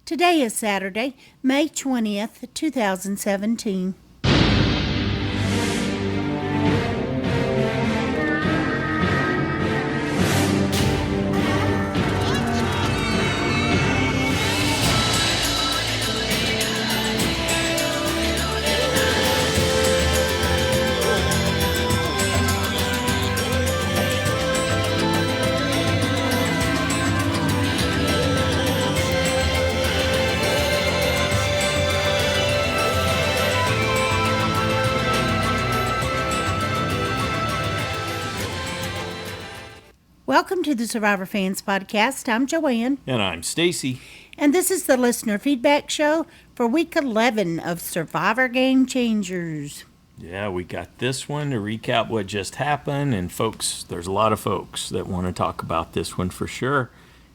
Today is Saturday, May 20th, 2017. Welcome to the Survivor Fans Podcast. I'm Joanne. And I'm Stacy. And this is the listener feedback show for week 11 of Survivor Game Changers. Yeah, we got this one to recap what just happened. And folks, there's a lot of folks that want to talk about this one for sure.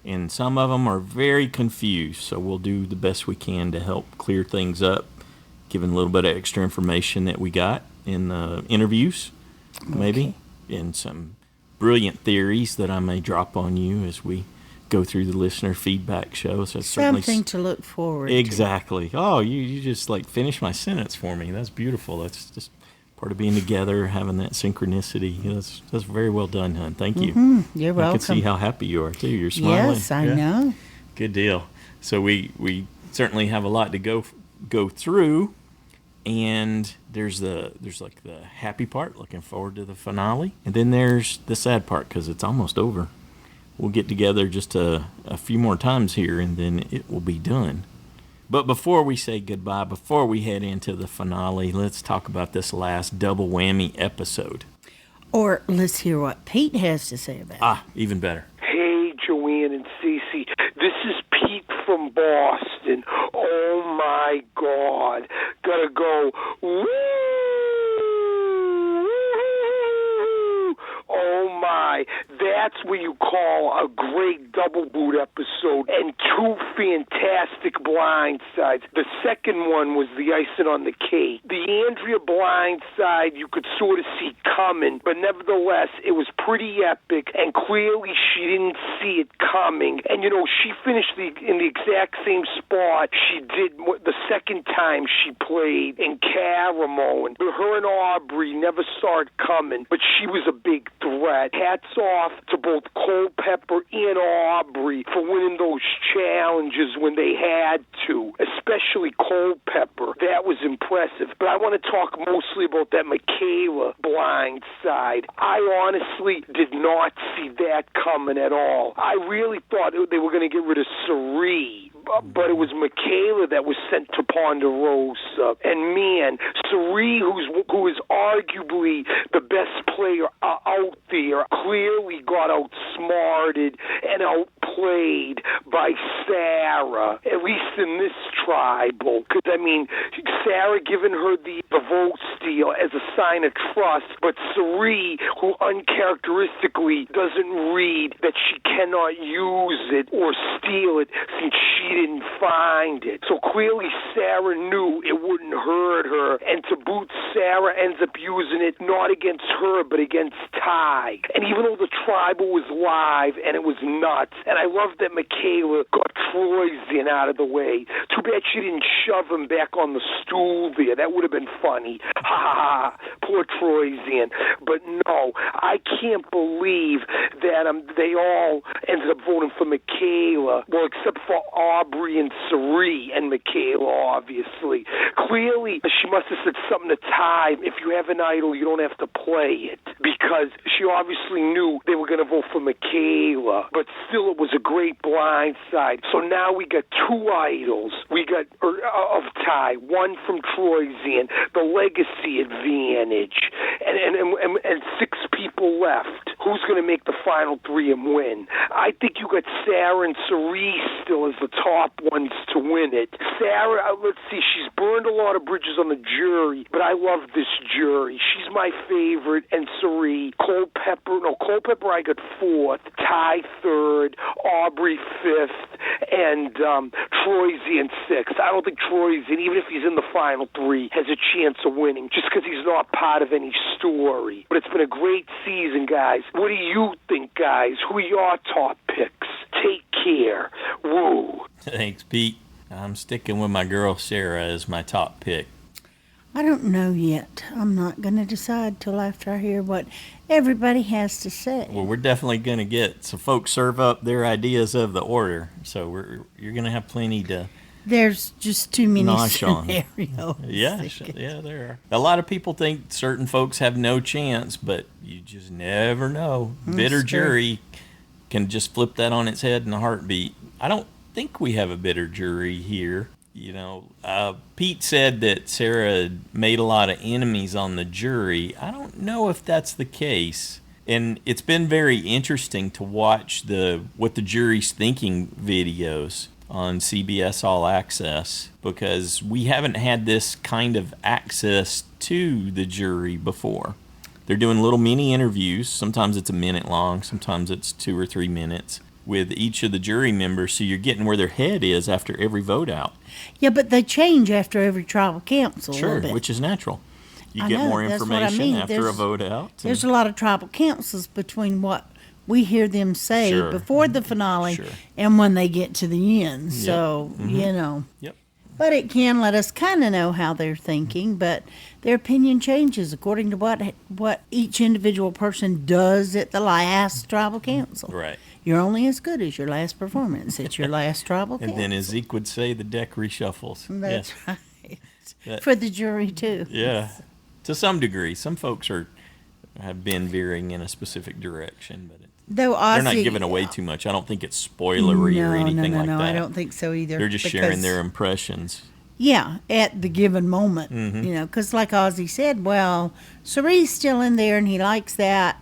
And some of them are very confused. So we'll do the best we can to help clear things up, giving a little bit of extra information that we got in the interviews, maybe, and some brilliant theories that I may drop on you as we go through the listener feedback show. So it's something to look forward to. Exactly. Oh, you just like finished my sentence for me. That's beautiful. That's just part of being together, having that synchronicity. That's very well done, hon. Thank you. Mm-hmm. You're welcome. I can see how happy you are too. You're smiling. Yes, I know. Good deal. So we certainly have a lot to go through. And there's like the happy part, looking forward to the finale. And then there's the sad part because it's almost over. We'll get together just a few more times here and then it will be done. But before we say goodbye, before we head into the finale, let's talk about this last double whammy episode. Or let's hear what Pete has to say about it. Even better. Hey, Joanne and Cece. This is Pete from Boston. Oh, my God. Gotta go. Woo! Oh, my. That's what you call a great double boot episode and two fantastic blindsides. The second one was the icing on the cake. The Andrea blindside you could sort of see coming, but nevertheless, it was pretty epic, and clearly she didn't see it coming. And, you know, she finished in the exact same spot she did the second time she played in Caramon. Her and Aubrey never saw it coming, but she was a big threat. Hats off to both Culpepper and Aubrey for winning those challenges when they had to, especially Culpepper. That was impressive. But I want to talk mostly about that Michaela blind side. I honestly did not see that coming at all. I really thought they were going to get rid of Cirie, but it was Michaela that was sent to Ponderosa. And man, Cirie, who is arguably the best player out there, clearly got outsmarted and outplayed by Sarah, at least in this tribal. Because, I mean, Sarah giving her the vote steal as a sign of trust, but Cirie, who uncharacteristically doesn't read that she cannot use it or steal it since she didn't find it. So clearly Sarah knew it wouldn't hurt her, and to boot, Sarah ends up using it not against her but against Ty. And even though the tribal was live and it was nuts, and I love that Michaela got Troysian out of the way. Too bad she didn't shove him back on the stool there. That would have been funny. Ha ha ha. Poor Troysian. But no, I can't believe that they all ended up voting for Michaela. Well, except for Aubrey and Cirie and Michaela, obviously. Clearly, she must have said something to Ty. If you have an idol, you don't have to play it. Because she obviously knew they were going to vote for Michaela. But still, it was a great blind side. So now we got two idols. We got of Ty, one from Troysian, the legacy advantage, and six people left. Who's going to make the final three and win? I think you got Sarah and Cirie still as the top ones to win it. Sarah, let's see, she's burned a lot of bridges on the jury, but I love this jury. She's my favorite, and Cirie. Culpepper I got fourth, Ty third, Aubrey fifth, and Troysian sixth. I don't think Troysian, even if he's in the final three, has a chance of winning, just because he's not part of any story. But it's been a great season, guys. What do you think, guys? Who are your top picks? Take care. Woo. Thanks, Pete. I'm sticking with my girl Sarah as my top pick. I don't know yet. I'm not going to decide till after I hear what everybody has to say. Well, we're definitely going to get some folks serve up their ideas of the order, so you're going to have plenty to There's just too many nosh on. scenarios. Yeah, there are. A lot of people think certain folks have no chance, but you just never know. Bitter true. jury can just flip that on its head in a heartbeat. I don't think we have a bitter jury here. Pete said that Sarah had made a lot of enemies on the jury. I don't know if that's the case. And it's been very interesting to watch what the jury's thinking videos on CBS All Access, because we haven't had this kind of access to the jury before. They're doing little mini interviews. Sometimes it's a minute long, sometimes it's 2 or 3 minutes with each of the jury members, so you're getting where their head is after every vote out. Yeah, but they change after every tribal council. Sure, a little bit. which is natural. You I get know, more that's what I information mean. after a There's- vote out. There's a lot of tribal councils between what we hear them say Sure. before the finale Sure. and when they get to the end. So, Yep. But it can let us kind of know how they're thinking, but their opinion changes according to what each individual person does at the last tribal council. Right. You're only as good as your last performance at your last tribal And council. then, as Zeke would say, the deck reshuffles. That's Yeah. right. For the jury, too. Yeah, to some degree. Some folks have been veering in a specific direction, but Though they're Ozzy, not giving away too much. I don't think it's spoilery or anything like that. I don't think so either. They're just sharing because- their impressions. Yeah, at the given moment, because like Ozzy said, well, Cerie's still in there and he likes that,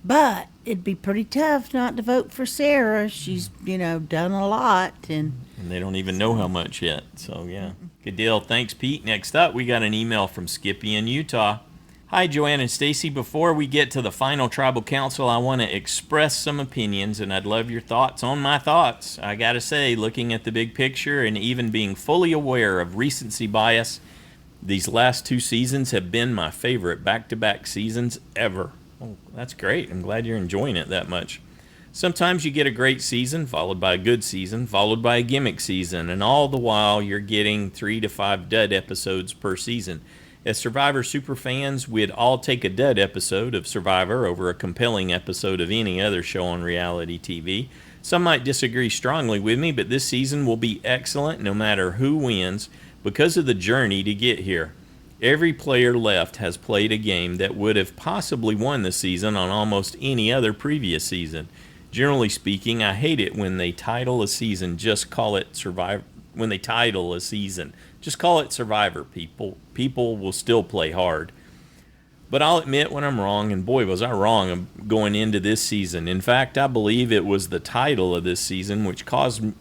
but it'd be pretty tough not to vote for Sarah. She's, done a lot, and they don't even know how much yet. So, yeah. Good deal. Thanks, Pete. Next up, we got an email from Skippy in Utah. Hi, Joanne and Stacy. Before we get to the final tribal council, I want to express some opinions, and I'd love your thoughts on my thoughts. I got to say, looking at the big picture and even being fully aware of recency bias, these last 2 seasons have been my favorite back-to-back seasons ever. Oh, that's great. I'm glad you're enjoying it that much. Sometimes you get a great season, followed by a good season, followed by a gimmick season, and all the while you're getting 3 to 5 dud episodes per season. As Survivor superfans, we'd all take a dud episode of Survivor over a compelling episode of any other show on reality TV. Some might disagree strongly with me, but this season will be excellent no matter who wins because of the journey to get here. Every player left has played a game that would have possibly won the season on almost any other previous season. Generally speaking, I hate it when they title a season, just call it Survivor. When they title a season, just call it Survivor, people. People will still play hard. But I'll admit when I'm wrong, and boy, was I wrong going into this season. In fact, I believe it was the title of this season which caused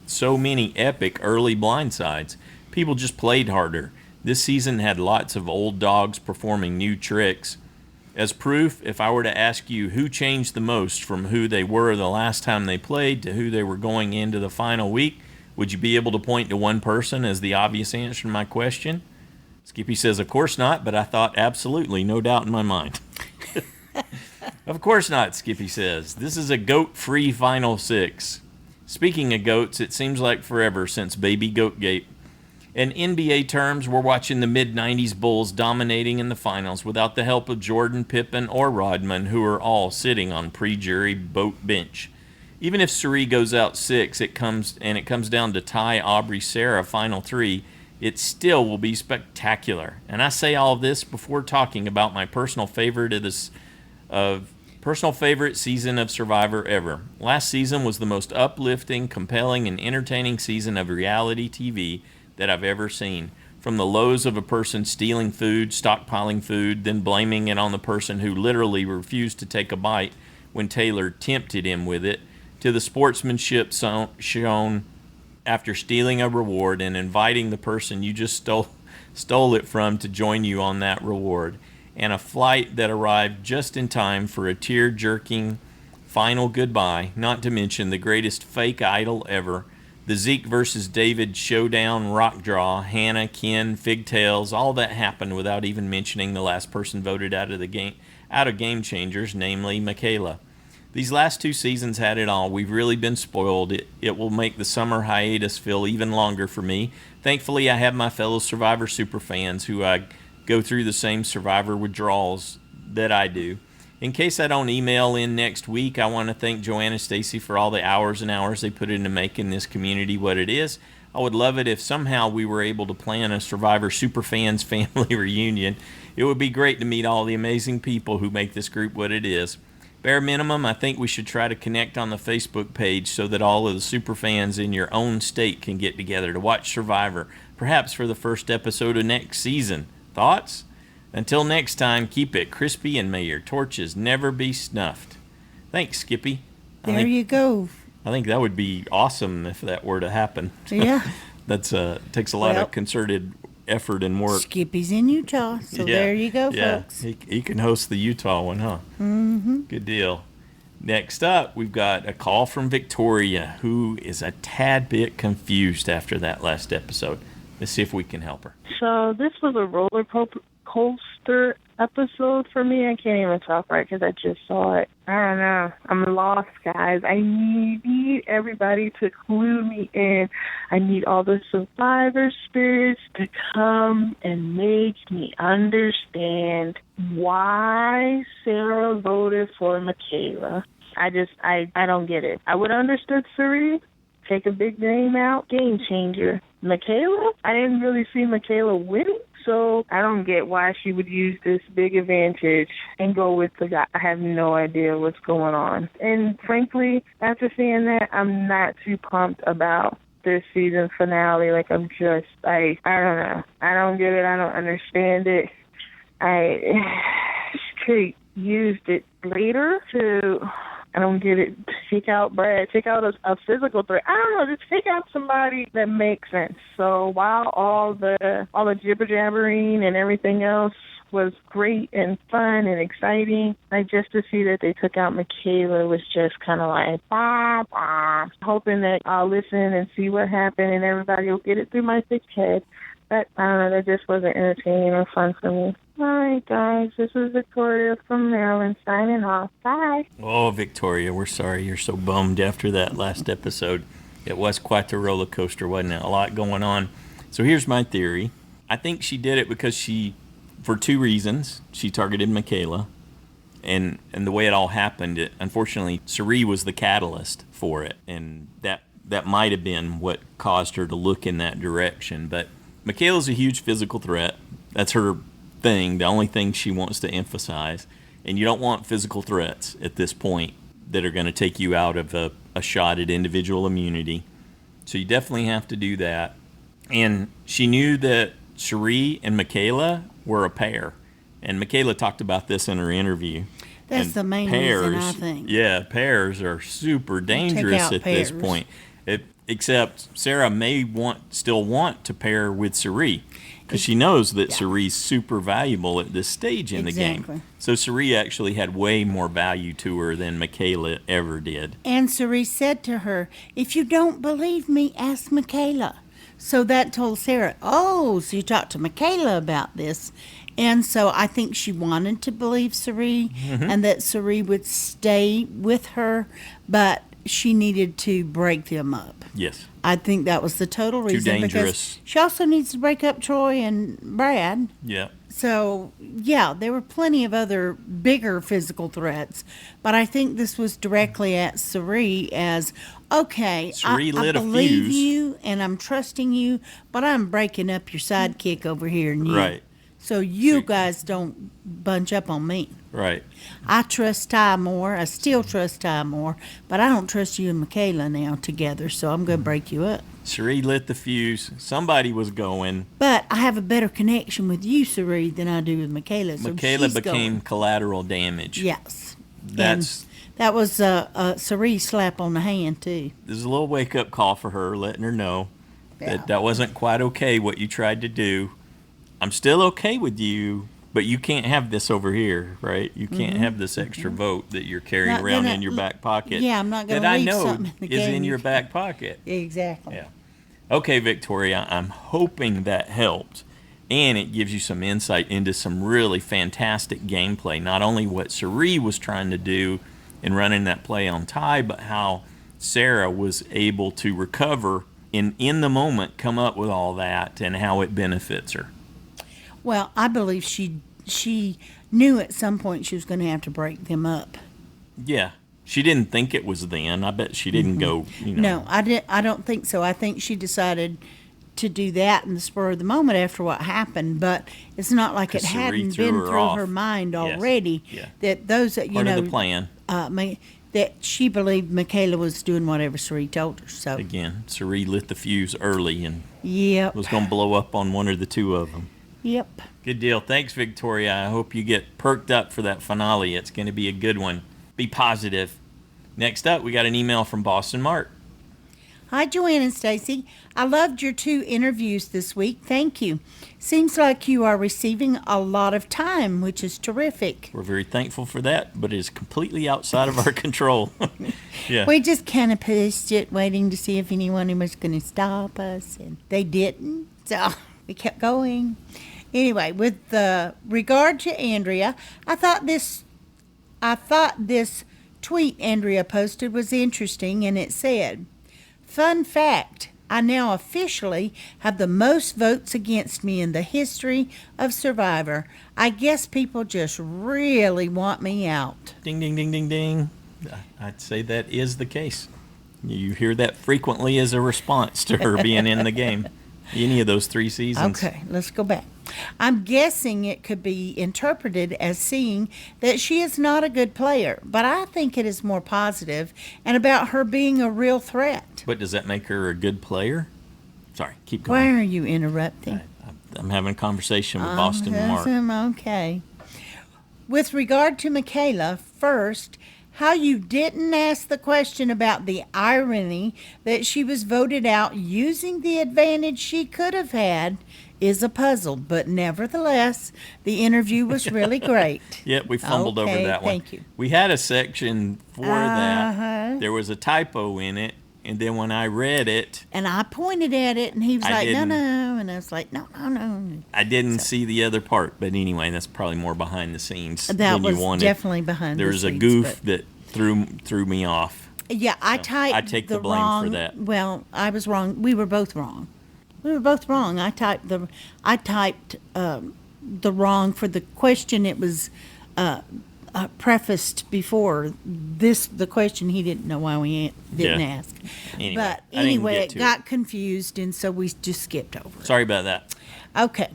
so many epic early blindsides. People just played harder. This season had lots of old dogs performing new tricks. As proof, if I were to ask you who changed the most from who they were the last time they played to who they were going into the final week, would you be able to point to one person as the obvious answer to my question? Skippy says, of course not, but I thought absolutely, no doubt in my mind. Of course not, Skippy says. This is a goat-free Final 6. Speaking of goats, it seems like forever since Baby Goatgate. In NBA terms, we're watching the mid-90s Bulls dominating in the finals without the help of Jordan, Pippen, or Rodman, who are all sitting on pre-jury boat bench. Even if Cerie goes out 6, it comes down to Ty, Aubrey, Sarah, final 3, it still will be spectacular. And I say all of this before talking about my personal favorite season of Survivor ever. Last season was the most uplifting, compelling, and entertaining season of reality TV that I've ever seen. From the lows of a person stealing food, stockpiling food, then blaming it on the person who literally refused to take a bite when Taylor tempted him with it, to the sportsmanship shown after stealing a reward and inviting the person you just stole it from to join you on that reward, and a flight that arrived just in time for a tear-jerking final goodbye, not to mention the greatest fake idol ever, the Zeke versus David showdown rock draw, Hannah, Ken, Figtails, all that happened without even mentioning the last person voted out of Game Changers, namely Michaela. These last 2 seasons had it all. We've really been spoiled. It will make the summer hiatus feel even longer for me. Thankfully, I have my fellow Survivor superfans who I go through the same Survivor withdrawals that I do. In case I don't email in next week, I want to thank Joanna Stacy for all the hours and hours they put into making this community what it is. I would love it if somehow we were able to plan a Survivor Superfans family reunion. It would be great to meet all the amazing people who make this group what it is. Bare minimum, I think we should try to connect on the Facebook page so that all of the superfans in your own state can get together to watch Survivor, perhaps for the first episode of next season. Thoughts? Until next time, keep it crispy and may your torches never be snuffed. Thanks, Skippy. There you go. I think that would be awesome if that were to happen. Yeah. That's takes a lot of concerted effort and work. Skippy's in Utah, so there you go, folks. He can host the Utah one, huh? Mm-hmm. Good deal. Next up, we've got a call from Victoria, who is a tad bit confused after that last episode. Let's see if we can help her. So this was a roller coaster episode for me. I can't even talk right because I just saw it. I don't know. I'm lost, guys. I need everybody to clue me in. I need all the survivor spirits to come and make me understand why Sarah voted for Michaela. I don't get it. I would have understood Suri. Take a big name out, game changer. Michaela? I didn't really see Michaela winning, so I don't get why she would use this big advantage and go with the guy. I have no idea what's going on. And frankly, after seeing that, I'm not too pumped about this season finale. Like, I don't know. I don't get it. I don't understand it. She could have used it later to... I don't get it. Take out Brad. Take out a physical threat. I don't know. Just take out somebody that makes sense. So while all the jibber jabbering and everything else was great and fun and exciting, just to see that they took out Michaela was just kind of like, bah, bah. Hoping that I'll listen and see what happened and everybody will get it through my thick head. But I don't know. That just wasn't entertaining or fun for me. All right, guys, this is Victoria from Maryland signing off. Bye. Oh, Victoria, we're sorry you're so bummed after that last episode. It was quite the roller coaster, wasn't it? A lot going on. So here's my theory. I think she did it because for 2 reasons. She targeted Michaela, and the way it all happened, unfortunately, Suri was the catalyst for it, and that might have been what caused her to look in that direction. But Michaela's a huge physical threat. That's her thing, the only thing she wants to emphasize. And you don't want physical threats at this point that are going to take you out of a shot at individual immunity. So you definitely have to do that. And she knew that Sheree and Michaela were a pair. And Michaela talked about this in her interview. That's the main reason, I think. Yeah, pairs are super dangerous at this point. Except Sarah may still want to pair with Suri because she knows that Suri's super valuable at this stage in the game. So Suri actually had way more value to her than Michaela ever did. And Suri said to her, if you don't believe me, ask Michaela. So that told Sarah, so you talked to Michaela about this. And so I think she wanted to believe Suri and that Suri would stay with her, but she needed to break them up. Yes. I think that was the total reason. Too dangerous. Because she also needs to break up Troy and Brad. Yeah. So, there were plenty of other bigger physical threats. But I think this was directly at Suri as, okay, I believe you and I'm trusting you, but I'm breaking up your sidekick over here and you. Right. So you guys don't bunch up on me. Right. I trust Ty more. I still trust Ty more. But I don't trust you and Michaela now together, so I'm going to break you up. Sheree lit the fuse. Somebody was going. But I have a better connection with you, Sheree, than I do with Michaela. So Michaela became collateral damage. Yes. That was a Sheree slap on the hand, too. There's a little wake-up call for her, letting her know that wasn't quite okay what you tried to do. I'm still okay with you, but you can't have this over here, right? You can't have this extra vote that you're carrying around in your back pocket. Yeah, I'm not going to leave something in the is in your back pocket. Exactly. Yeah. Okay, Victoria, I'm hoping that helped, and it gives you some insight into some really fantastic gameplay. Not only what Sheree was trying to do in running that play on Ty, but how Sarah was able to recover in the moment, come up with all that, and how it benefits her. Well, I believe she knew at some point she was going to have to break them up. Yeah. She didn't think it was then. I bet she didn't go, No, I don't think so. I think she decided to do that in the spur of the moment after what happened, but it's not like it hadn't been through her mind already. Yes. That those that Part of the plan. That she believed Michaela was doing whatever Suri told her. So Again, Suri lit the fuse early and yep. was going to blow up on one or the two of them. Yep. Good deal. Thanks, Victoria. I hope you get perked up for that finale. It's going to be a good one. Be positive. Next up, we got an email from BostonMark. Hi, Joanne and Stacy. I loved your 2 interviews this week. Thank you. Seems like you are receiving a lot of time, which is terrific. We're very thankful for that, but it is completely outside of our control. Yeah. We just kind of pushed it, waiting to see if anyone was going to stop us, and they didn't, so we kept going. Anyway, with regard to Andrea, I thought this tweet Andrea posted was interesting, and it said, "Fun fact, I now officially have the most votes against me in the history of Survivor. I guess people just really want me out." Ding, ding, ding, ding, ding. I'd say that is the case. You hear that frequently as a response to her being in the game. Any of those 3 seasons. Okay, let's go back. I'm guessing it could be interpreted as seeing that she is not a good player, but I think it is more positive and about her being a real threat. But does that make her a good player? Sorry, keep Why going. are you interrupting? I'm having a conversation with Boston Mark. Okay. With regard to Michaela, first, how you didn't ask the question about the irony that she was voted out using the advantage she could have had is a puzzle, but nevertheless, the interview was really great. Yep, we fumbled over that one. Thank you. We had a section for that. There was a typo in it, and then when I read it, And I pointed at it, and he was I like, didn't. no, and I was like, no. I didn't see the other part. But anyway, that's probably more behind the scenes That than you was wanted. definitely behind the There was a scenes, goof but- that threw me off. Yeah, I typed I take the blame wrong, for that. Well, I was wrong. We were both wrong. I typed the wrong for the question. It was prefaced before the question. He didn't know why we didn't ask. Anyway, But I didn't anyway, get it to got confused, and so we just skipped over it. Sorry about that. Okay.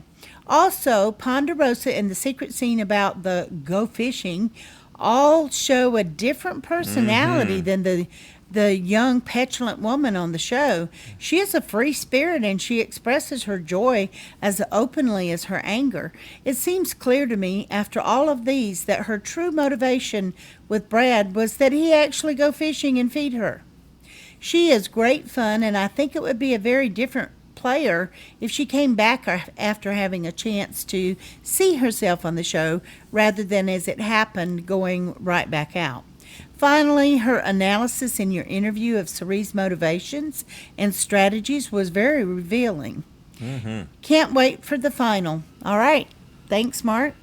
Also, Ponderosa and the secret scene about the go fishing all show a different personality than the young petulant woman on the show. She is a free spirit, and she expresses her joy as openly as her anger. It seems clear to me after all of these that her true motivation with Brad was that he actually go fishing and feed her. She is great fun, and I think it would be a very different player if she came back after having a chance to see herself on the show rather than, as it happened, going right back out. Finally, her analysis in your interview of Cerie's motivations and strategies was very revealing. Can't wait for the final. All right. Thanks, Mark.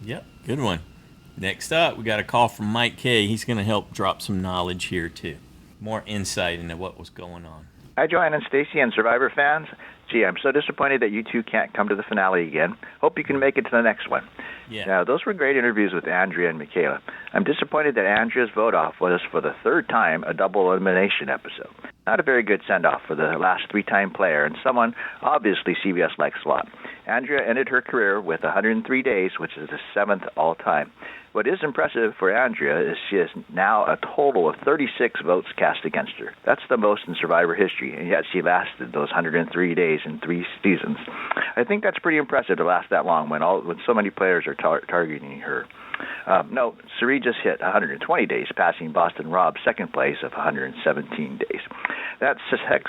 Yep, good one. Next up, we got a call from Mike K. He's going to help drop some knowledge here, too. More insight into what was going on. Hi, Joanne and Stacy and Survivor fans. Gee, I'm so disappointed that you two can't come to the finale again. Hope you can make it to the next one. Yeah. Now, those were great interviews with Andrea and Michaela. I'm disappointed that Andrea's vote-off was, for the 3rd time, a double elimination episode. Not a very good send-off for the last 3-time player, and someone obviously CBS likes a lot. Andrea ended her career with 103 days, which is the 7th all-time. What is impressive for Andrea is she has now a total of 36 votes cast against her. That's the most in Survivor history, and yet she lasted those 103 days in 3 seasons. I think that's pretty impressive to last that long when so many players are targeting her. No, Cerie just hit 120 days, passing Boston Rob's second place of 117 days. That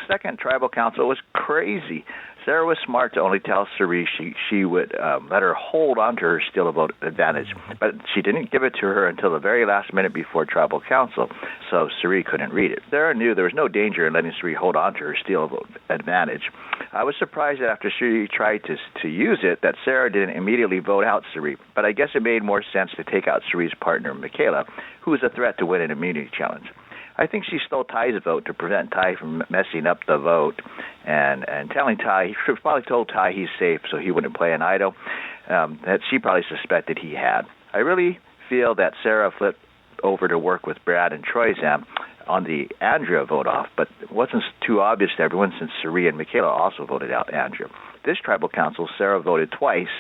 second tribal council was crazy. Sarah was smart to only tell Cerie she would let her hold on to her steal a vote advantage, but she didn't give it to her until the very last minute before tribal council, so Cerie couldn't read it. Sarah knew there was no danger in letting Cerie hold on to her steal a vote advantage. I was surprised that after Cerie tried to use it, that Sarah didn't immediately vote out Cerie, but I guess it made more sense to take out Cerie's partner, Michaela, who was a threat to win an immunity challenge. I think she stole Ty's vote to prevent Ty from messing up the vote and telling Ty, she probably told Ty he's safe so he wouldn't play an idol that she probably suspected he had. I really feel that Sarah flipped over to work with Brad and Troyzan on the Andrea vote-off, but it wasn't too obvious to everyone since Cerie and Michaela also voted out Andrea. This tribal council, Sarah voted twice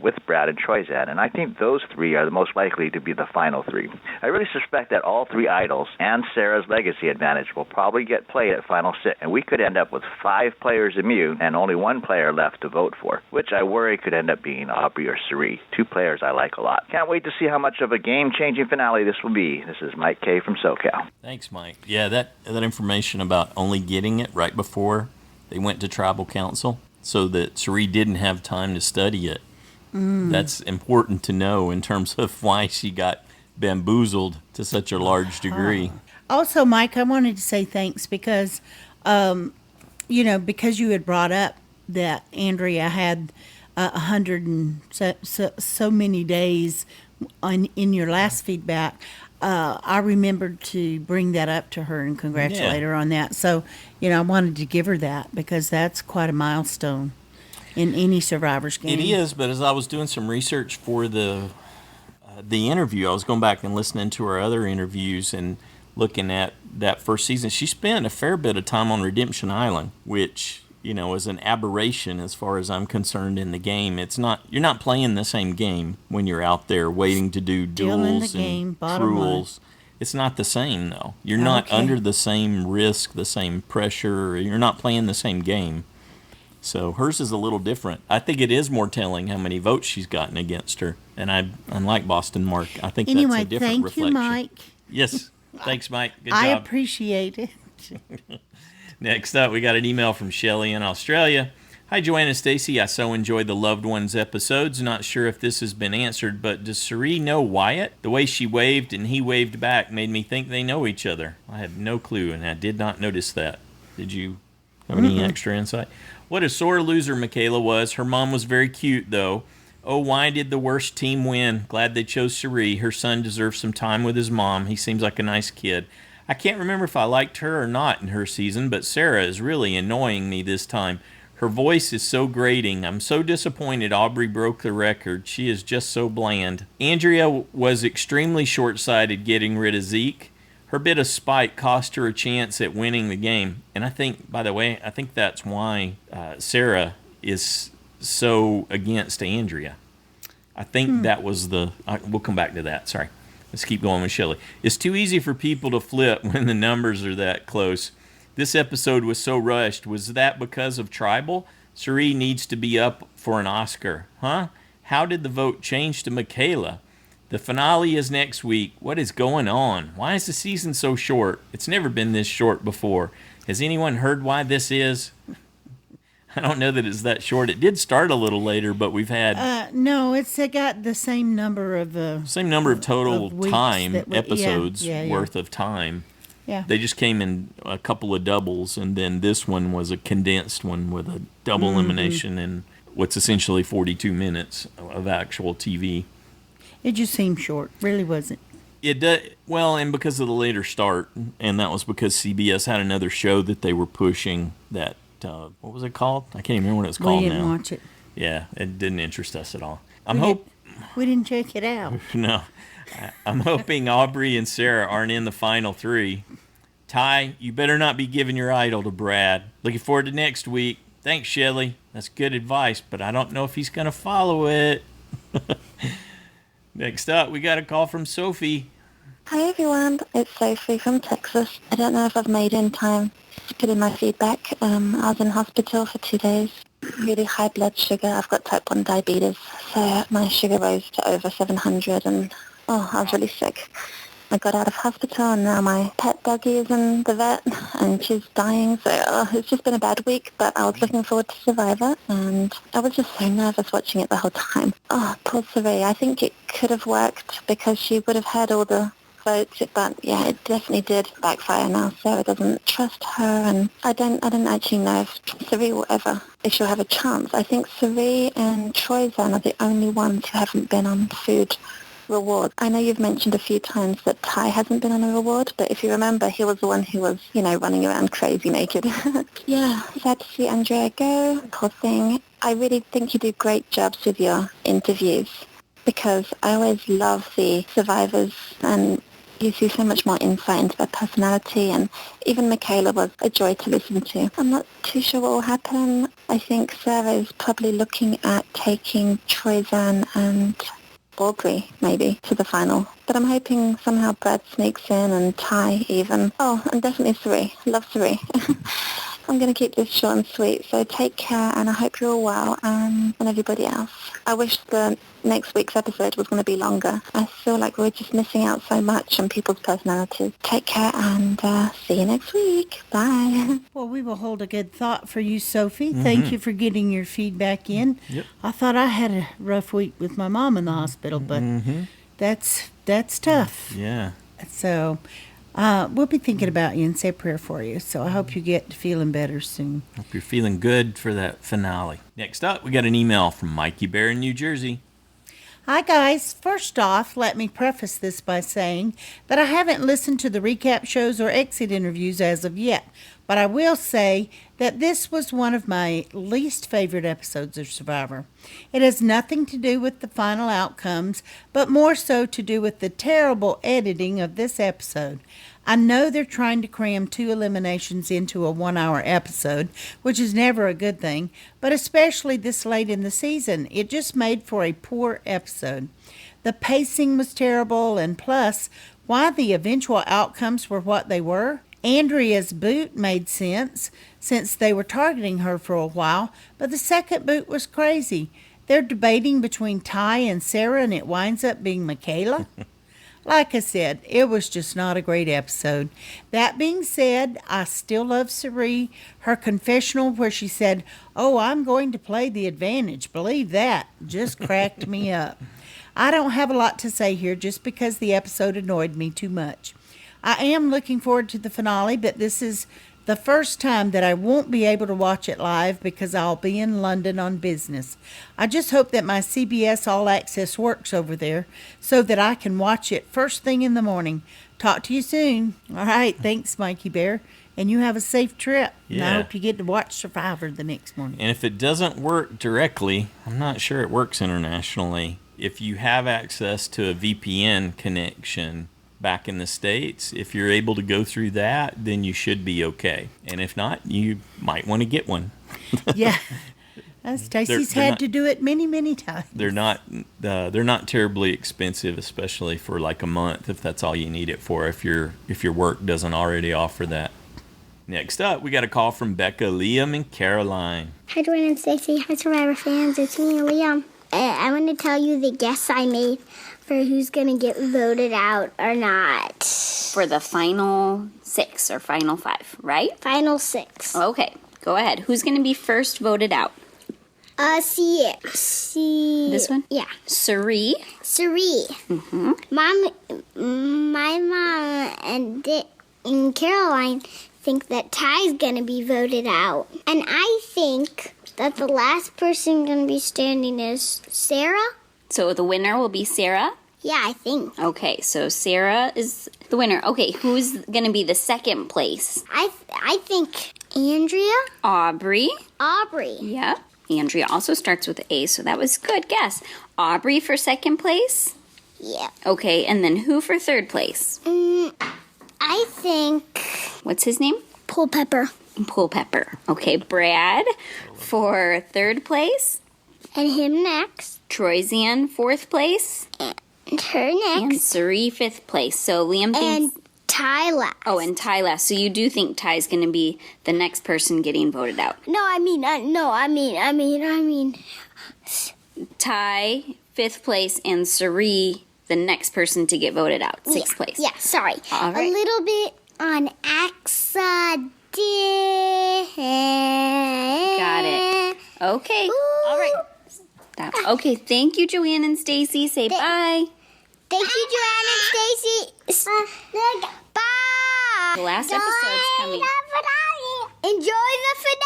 with Brad and Troyzan, and I think those three are the most likely to be the final three. I really suspect that all three idols and Sarah's legacy advantage will probably get played at Final Six, and we could end up with 5 players immune and only 1 player left to vote for, which I worry could end up being Aubrey or Cerie, 2 players I like a lot. Can't wait to see how much of a game-changing finale this will be. This is Mike K. from SoCal. Thanks, Mike. Yeah, that information about only getting it right before they went to tribal council so that Cerie didn't have time to study it. That's important to know in terms of why she got bamboozled to such a large degree. Also, Mike, I wanted to say thanks because, because you had brought up that Andrea had 100 and so many days in your last feedback. I remembered to bring that up to her and congratulate her on that. So, I wanted to give her that because that's quite a milestone in any Survivor's game. It is, but as I was doing some research for the interview, I was going back and listening to her other interviews and looking at that first season. She spent a fair bit of time on Redemption Island, which, is an aberration as far as I'm concerned in the game. You're not playing the same game when you're out there waiting to do duels and cruels. It's not the same, though. You're not under the same risk, the same pressure. You're not playing the same game. So hers is a little different. I think it is more telling how many votes she's gotten against her. And unlike BostonMark, I think that's a different reflection. Thank you, Mike. Yes. Thanks, Mike. Good job. I appreciate it. Next up, we got an email from Shelley in Australia. Hi, Joanne and Stacy. I so enjoyed the Loved Ones episodes. Not sure if this has been answered, but does Cerie know Wyatt? The way she waved and he waved back made me think they know each other. I have no clue, and I did not notice that. Did you have any extra insight? What a sore loser Michaela was. Her mom was very cute, though. Oh, why did the worst team win? Glad they chose Cerie. Her son deserves some time with his mom. He seems like a nice kid. I can't remember if I liked her or not in her season, but Sarah is really annoying me this time. Her voice is so grating. I'm so disappointed Aubrey broke the record. She is just so bland. Andrea was extremely short-sighted getting rid of Zeke. Her bit of spite cost her a chance at winning the game. And I think, by the way, that's why Sarah is so against Andrea. I think that was we'll come back to that. Sorry. Let's keep going with Shelley. It's too easy for people to flip when the numbers are that close. This episode was so rushed. Was that because of Tribal? Cerie needs to be up for an Oscar. Huh? How did the vote change to Michaela? The finale is next week. What is going on? Why is the season so short? It's never been this short before. Has anyone heard why this is? I don't know that it's that short. It did start a little later, but we've had... no, it's got the same number of... total time, episodes worth of time. Yeah. They just came in a couple of doubles, and then this one was a condensed one with a double elimination and what's essentially 42 minutes of actual TV. It just seemed short. Really wasn't. It does, well, and because of the later start, and that was because CBS had another show that they were pushing that... what was it called? I can't even remember what it was called now. We didn't watch it. Yeah, it didn't interest us at all. We didn't check it out. No. I'm hoping Aubrey and Sarah aren't in the final 3. Ty, you better not be giving your idol to Brad. Looking forward to next week. Thanks, Shelley. That's good advice, but I don't know if he's going to follow it. Next up, we got a call from Sophie. Hi everyone, it's Sophie from Texas. I don't know if I've made in time to put in my feedback. I was in hospital for 2 days. Really high blood sugar. I've got type 1 diabetes, so my sugar rose to over 700 and I was really sick. I got out of hospital, and now my pet doggy is in the vet, and she's dying. So it's just been a bad week, but I was looking forward to Survivor, and I was just so nervous watching it the whole time. Oh, poor Sarie. I think it could have worked because she would have had all the votes, but yeah, it definitely did backfire now. Sarah doesn't trust her, and I don't actually know if Sarie will if she'll have a chance. I think Sarie and Troyzan are the only ones who haven't been on food reward. I know you've mentioned a few times that Ty hasn't been on a reward, but if you remember, he was the one who was, running around crazy naked. Yeah, sad to see Andrea go. Poor thing. I really think you do great jobs with your interviews, because I always love the survivors, and you see so much more insight into their personality, and even Michaela was a joy to listen to. I'm not too sure what will happen. I think Sarah is probably looking at taking Troyzan and Aubrey, maybe, to the final. But I'm hoping somehow Brad sneaks in, and Ty even. Oh, and definitely Sarie. Love Sarie. I'm going to keep this short and sweet, so take care, and I hope you're all well, and everybody else. I wish the next week's episode was going to be longer. I feel like we're just missing out so much on people's personalities. Take care, and see you next week. Bye. Well, we will hold a good thought for you, Sophie. Thank you for getting your feedback in. Yep. I thought I had a rough week with my mom in the hospital, but that's tough. Yeah. So we'll be thinking about you and say a prayer for you. So I hope you get to feeling better soon. Hope you're feeling good for that finale. Next up, we got an email from Mikeybear in New Jersey. Hi, guys. First off, let me preface this by saying that I haven't listened to the recap shows or exit interviews as of yet, but I will say that this was one of my least favorite episodes of Survivor. It has nothing to do with the final outcomes, but more so to do with the terrible editing of this episode. I know they're trying to cram 2 eliminations into a 1-hour episode, which is never a good thing, but especially this late in the season, it just made for a poor episode. The pacing was terrible, and plus, why the eventual outcomes were what they were. Andrea's boot made sense, since they were targeting her for a while, but the second boot was crazy. They're debating between Ty and Sarah, and it winds up being Michaela. Like I said, it was just not a great episode. That being said, I still love Sarie. Her confessional where she said, "Oh, I'm going to play the advantage. Believe that," just cracked me up. I don't have a lot to say here just because the episode annoyed me too much. I am looking forward to the finale, but this is the first time that I won't be able to watch it live because I'll be in London on business. I just hope that my CBS All Access works over there so that I can watch it first thing in the morning. Talk to you soon. All right, thanks, Mikey Bear. And you have a safe trip. And I Yeah. hope you get to watch Survivor the next morning. And if it doesn't work directly, I'm not sure it works internationally. If you have access to a VPN connection back in the States, if you're able to go through that, then you should be okay. And if not, you might want to get one. Yeah. Stacy's they're had not- to do it many, many times. They're not terribly expensive, especially for like a month if that's all you need it for, if your work doesn't already offer that. Next up, we got a call from Becca-Liam-n-Caroline. Hi, Dwayne and Stacy. Hi, Survivor fans. It's me, Liam. I want to tell you the guess I made for who's going to get voted out or not. For the final 6 or final 5, right? Final 6. Okay, go ahead. Who's going to be first voted out? See. This one? Yeah. Sarie. Sarie. Mm-hmm. My mom and Caroline think that Ty's going to be voted out. And I think that the last person going to be standing is Sarah. So the winner will be Sarah? Yeah, I think. Okay, so Sarah is the winner. Okay, who's going to be the second place? I think Andrea. Aubrey. Yeah. Andrea also starts with A, so that was a good guess. Aubrey for second place? Yeah. Okay, and then who for third place? I think What's his name? Pepper. Pepper. Okay, Brad for third place. And him next. Troyzan, fourth place. And her And next. Sarie, fifth place. So Liam thinks... And Ty last. Oh, and Ty last. So you do think Ty's going to be the next person getting voted out? I mean. Ty, fifth place, and Sarie the next person to get voted out, sixth place. Yeah, sorry. All right. A little bit on accident. Got it. Okay. Ooh. All right. Okay, thank you, Joanne and Stacy. Say bye. Thank you, Joanne and Stacy. Bye. The last episode's coming. Enjoy the finale.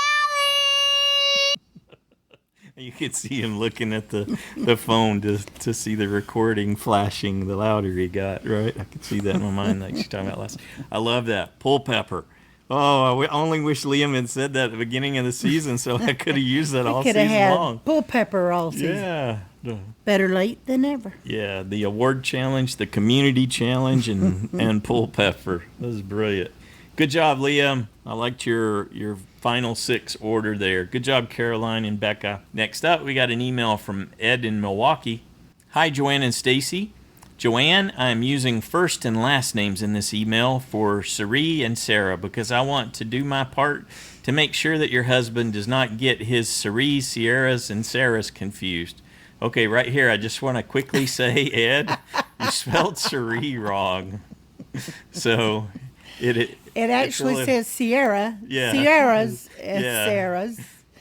You could see him looking at the phone to see the recording flashing the louder he got, right? I could see that in my mind like she's talking about last. I love that. Pull pepper. Oh, I only wish Liam had said that at the beginning of the season so I could have used that all season long. Bull pepper all season. Yeah. Better late than never. Yeah, the award challenge, the community challenge, and pull pepper. That was brilliant. Good job, Liam. I liked your final 6 order there. Good job, Caroline and Becca. Next up, we got an email from Ed in Milwaukee. Hi, Joanne and Stacy. Joanne, I'm using first and last names in this email for Sari and Sarah because I want to do my part to make sure that your husband does not get his Sari, Sierras, and Sarahs confused. Okay, right here, I just want to quickly say, Ed, you spelled Sari wrong. So it actually says Sierra. Yeah. Sierras and Yeah. Sarahs.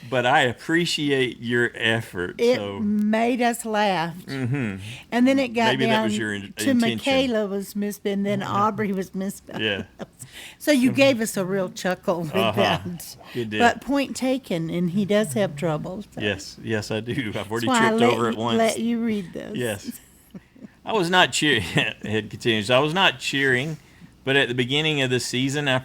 But I appreciate your effort. It So made us laugh. mhm. And then it got Maybe that down was your to intention. Michaela was misspelled, and then Aubrey was misspelled. Yeah. So you gave us a real chuckle with that. Good deal. But point taken, and he does have trouble. So. Yes, I do. I've already That's why tripped over it once. Let you read this. Yes. I was not cheering. It continues. I was not cheering, but at the beginning of the season, I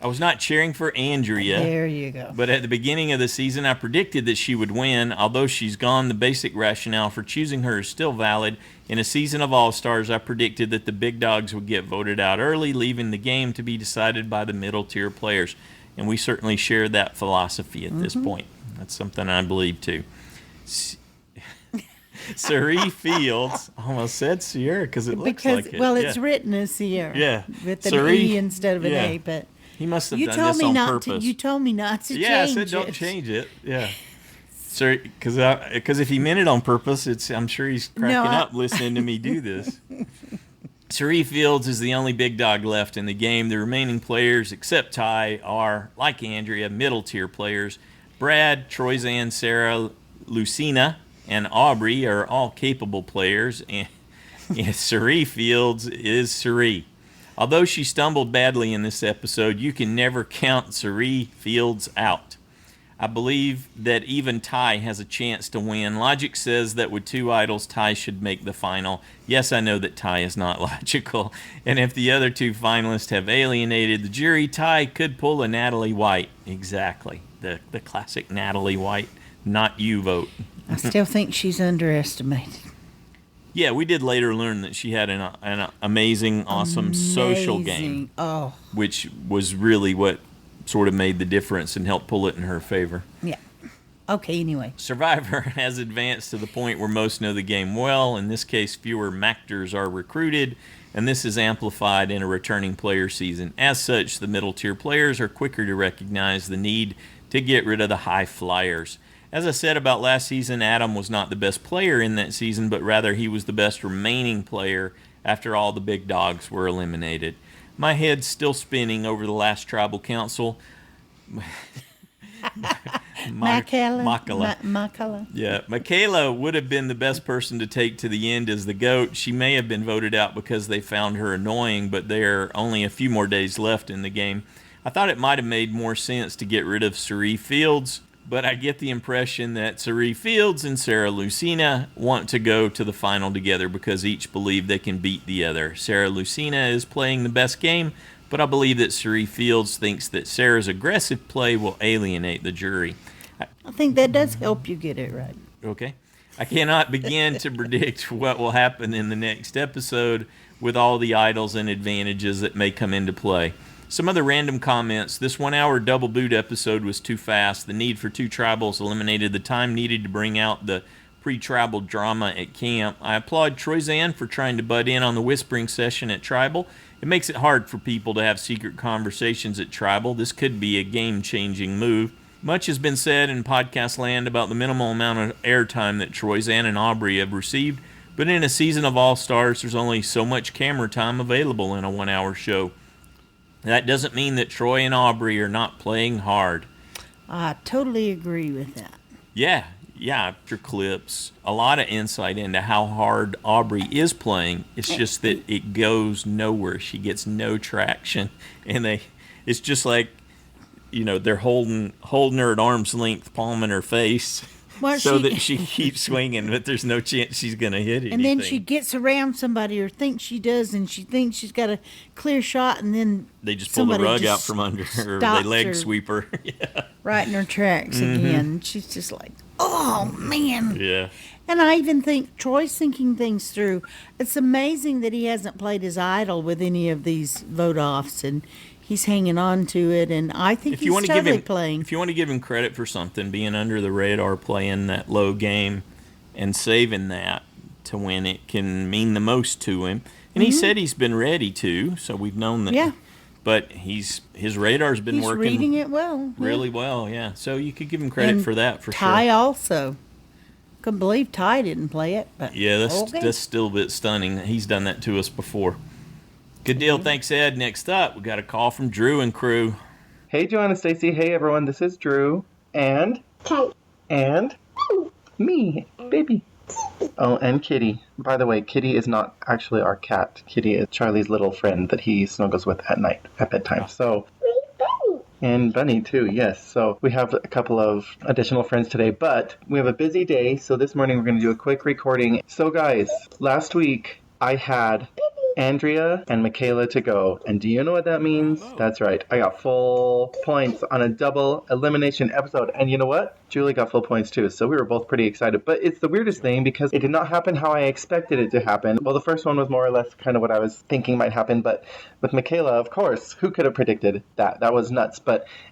was not cheering for Andrea. There you go. But at the beginning of the season, I predicted that she would win. Although she's gone, the basic rationale for choosing her is still valid. In a season of All-Stars, I predicted that the big dogs would get voted out early, leaving the game to be decided by the middle-tier players. And we certainly share that philosophy at this point. That's something I believe, too. Sari Fields, I almost said Sierra because it looks like it. Well, it's written as Sierra. Yeah. With an Sari, E instead of an A, but he must have you done told this me on not purpose. to. You told me not to Yeah, change I said don't it. change it. Yeah. Sir, because if he meant it on purpose, I'm sure he's cracking up listening to me do this. Sari Fields is the only big dog left in the game. The remaining players, except Ty, are, like Andrea, middle-tier players. Brad, Troyzan, Sarah, Lucina, and Aubrey are all capable players, and Sari Fields is Sari. Although she stumbled badly in this episode, you can never count Sari Fields out. I believe that even Ty has a chance to win. Logic says that with 2 idols, Ty should make the final. Yes, I know that Ty is not logical. And if the other 2 finalists have alienated the jury, Ty could pull a Natalie White. Exactly. The classic Natalie White, not you vote. I still think she's underestimated. Yeah, we did later learn that she had an amazing, awesome social game. Oh. Which was really what sort of made the difference and helped pull it in her favor. Yeah. Okay, anyway. Survivor has advanced to the point where most know the game well. In this case, fewer Mactors are recruited, and this is amplified in a returning player season. As such, the middle-tier players are quicker to recognize the need to get rid of the high flyers. As I said about last season, Adam was not the best player in that season, but rather he was the best remaining player after all the big dogs were eliminated. My head's still spinning over the last tribal council. Michaela. Yeah, Michaela would have been the best person to take to the end as the GOAT. She may have been voted out because they found her annoying, but there are only a few more days left in the game. I thought it might have made more sense to get rid of Sari Fields, but I get the impression that Sari Fields and Sarah Lucina want to go to the final together because each believe they can beat the other. Sarah Lucina is playing the best game, but I believe that Sari Fields thinks that Sarah's aggressive play will alienate the jury. I think that does help you get it right. Okay. I cannot begin to predict what will happen in the next episode with all the idols and advantages that may come into play. Some other random comments. This 1-hour double boot episode was too fast. The need for 2 tribals eliminated the time needed to bring out the pre-tribal drama at camp. I applaud Troyzan for trying to butt in on the whispering session at tribal. It makes it hard for people to have secret conversations at tribal. This could be a game-changing move. Much has been said in podcast land about the minimal amount of airtime that Troyzan and Aubrey have received, But in a season of All-Stars, there's only so much camera time available in a 1-hour show. That doesn't mean that Troy and Aubrey are not playing hard. I totally agree with that. Yeah, after clips, a lot of insight into how hard Aubrey is playing. It's just that it goes nowhere. She gets no traction, and it's just like, they're holding her at arm's length, palming her face, that she keeps swinging, but there's no chance she's going to hit anything. And then she gets around somebody, or thinks she does, and she thinks she's got a clear shot, and then they just pull the rug out from under her, or they leg sweep her. Yeah. Right in her tracks again. She's just like, oh, man. Yeah. And I even think Troy's thinking things through. It's amazing that he hasn't played his idol with any of these vote-offs, and he's hanging on to it, and I think he's totally playing. If you want to give him credit for something, being under the radar, playing that low game, and saving that to when it can mean the most to him. And he said he's been ready to, so we've known that. Yeah. But his radar's been working. He's reading it well. Really well, yeah. So you could give him credit for that, for Ty sure. also. Couldn't believe Ty didn't play it. But yeah, that's still a bit stunning. He's done that to us before. Good deal. Thanks, Ed. Next up, we got a call from Drew and crew. Hey, Joanna, Stacy. Hey, everyone. This is Drew. And? Ty. And? Me, baby. Oh, and Kitty. By the way, Kitty is not actually our cat. Kitty is Charlie's little friend that he snuggles with at night, at bedtime. So, and Bunny, too, yes. So we have a couple of additional friends today, but we have a busy day, so this morning we're going to do a quick recording. So, guys, last week I had Andrea and Michaela to go, and do you know what that means? That's right. I got full points on a double elimination episode, and you know what? Julie got full points too, so we were both pretty excited. But it's the weirdest thing because it did not happen how I expected it to happen. Well, the first one was more or less kind of what I was thinking might happen, but with Michaela, of course, who could have predicted that? That was nuts.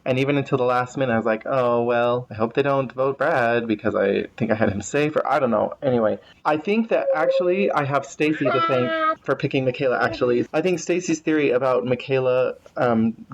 And even until the last minute, I was like, oh, well, I hope they don't vote Brad because I think I had him safe, or I don't know. Anyway, I think that actually I have Stacy to thank for picking Michaela, actually. I think Stacy's theory about Michaela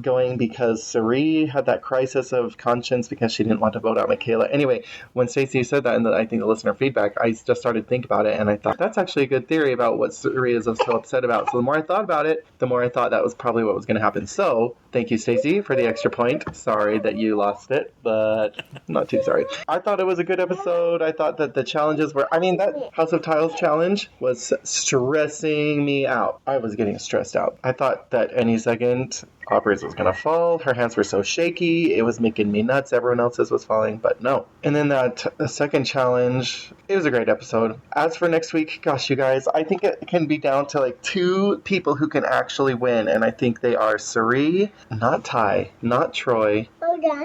going because Sari had that crisis of conscience because she didn't want to vote out Michaela. Anyway, when Stacey said that, and I think the listener feedback, I just started to think about it, and I thought, that's actually a good theory about what Sari is so upset about. So the more I thought about it, the more I thought that was probably what was going to happen. So, thank you, Stacey, for the extra point. Sorry that you lost it, but not too sorry. I thought it was a good episode. I thought that the challenges were, that House of Tiles challenge was stressing me out. I was getting stressed out. I thought that any second Aubrey's was going to fall. Her hands were so shaky. It was making me nuts. Everyone else's was falling, but no. And then that second challenge, it was a great episode. As for next week, gosh, you guys, I think it can be down to like 2 people who can actually win, and I think they are Sari, not Ty, not Troy.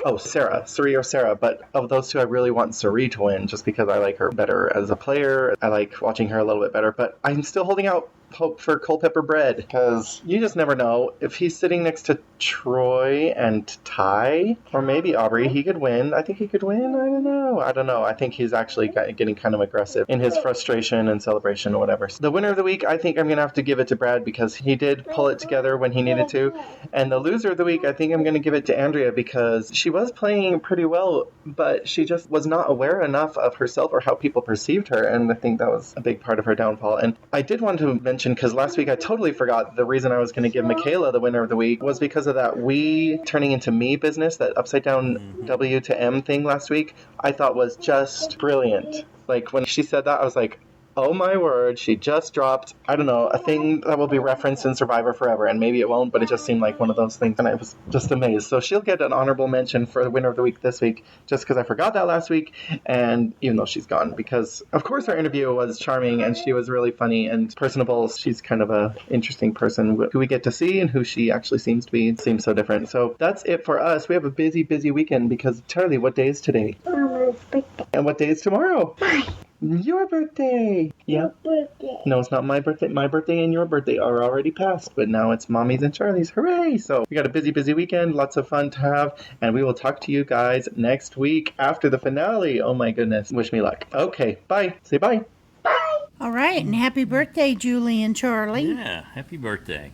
Oh, Sarah. Sari or Sarah. But of those 2, I really want Sari to win just because I like her better as a player. I like watching her a little bit better, but I'm still holding out hope for Culpepper Bread because you just never know. If he's sitting next to Troy and Ty, or maybe Aubrey, he could win. I think he could win. I don't know. I think he's actually getting kind of aggressive in his frustration and celebration or whatever. So the winner of the week, I think I'm going to have to give it to Brad because he did pull it together when he needed to. And the loser of the week, I think I'm going to give it to Andrea because she was playing pretty well, but she just was not aware enough of herself or how people perceived her. And I think that was a big part of her downfall. And I did want to mention, because last week I totally forgot the reason I was going to give Michaela the winner of the week was because of that we turning into me business, that upside down W to M thing last week, I thought was just brilliant. Like when she said that, I was like, oh my word, she just dropped, I don't know, a thing that will be referenced in Survivor forever, and maybe it won't, but it just seemed like one of those things, and I was just amazed. So she'll get an honorable mention for the winner of the week this week, just because I forgot that last week, and even though she's gone, because of course our interview was charming, and she was really funny and personable. She's kind of a interesting person who we get to see, and who she actually seems so different. So that's it for us. We have a busy weekend, because Charlie, what day is today? Mama's birthday. And what day is tomorrow? Mine. Your birthday. Yeah. Birthday. No, it's not my birthday. My birthday and your birthday are already passed, but now it's Mommy's and Charlie's. Hooray! So we got a busy weekend, lots of fun to have, and we will talk to you guys next week after the finale. Oh my goodness. Wish me luck. Okay, bye. Say bye. Bye. All right, and happy birthday, Julie and Charlie. Yeah, happy birthday.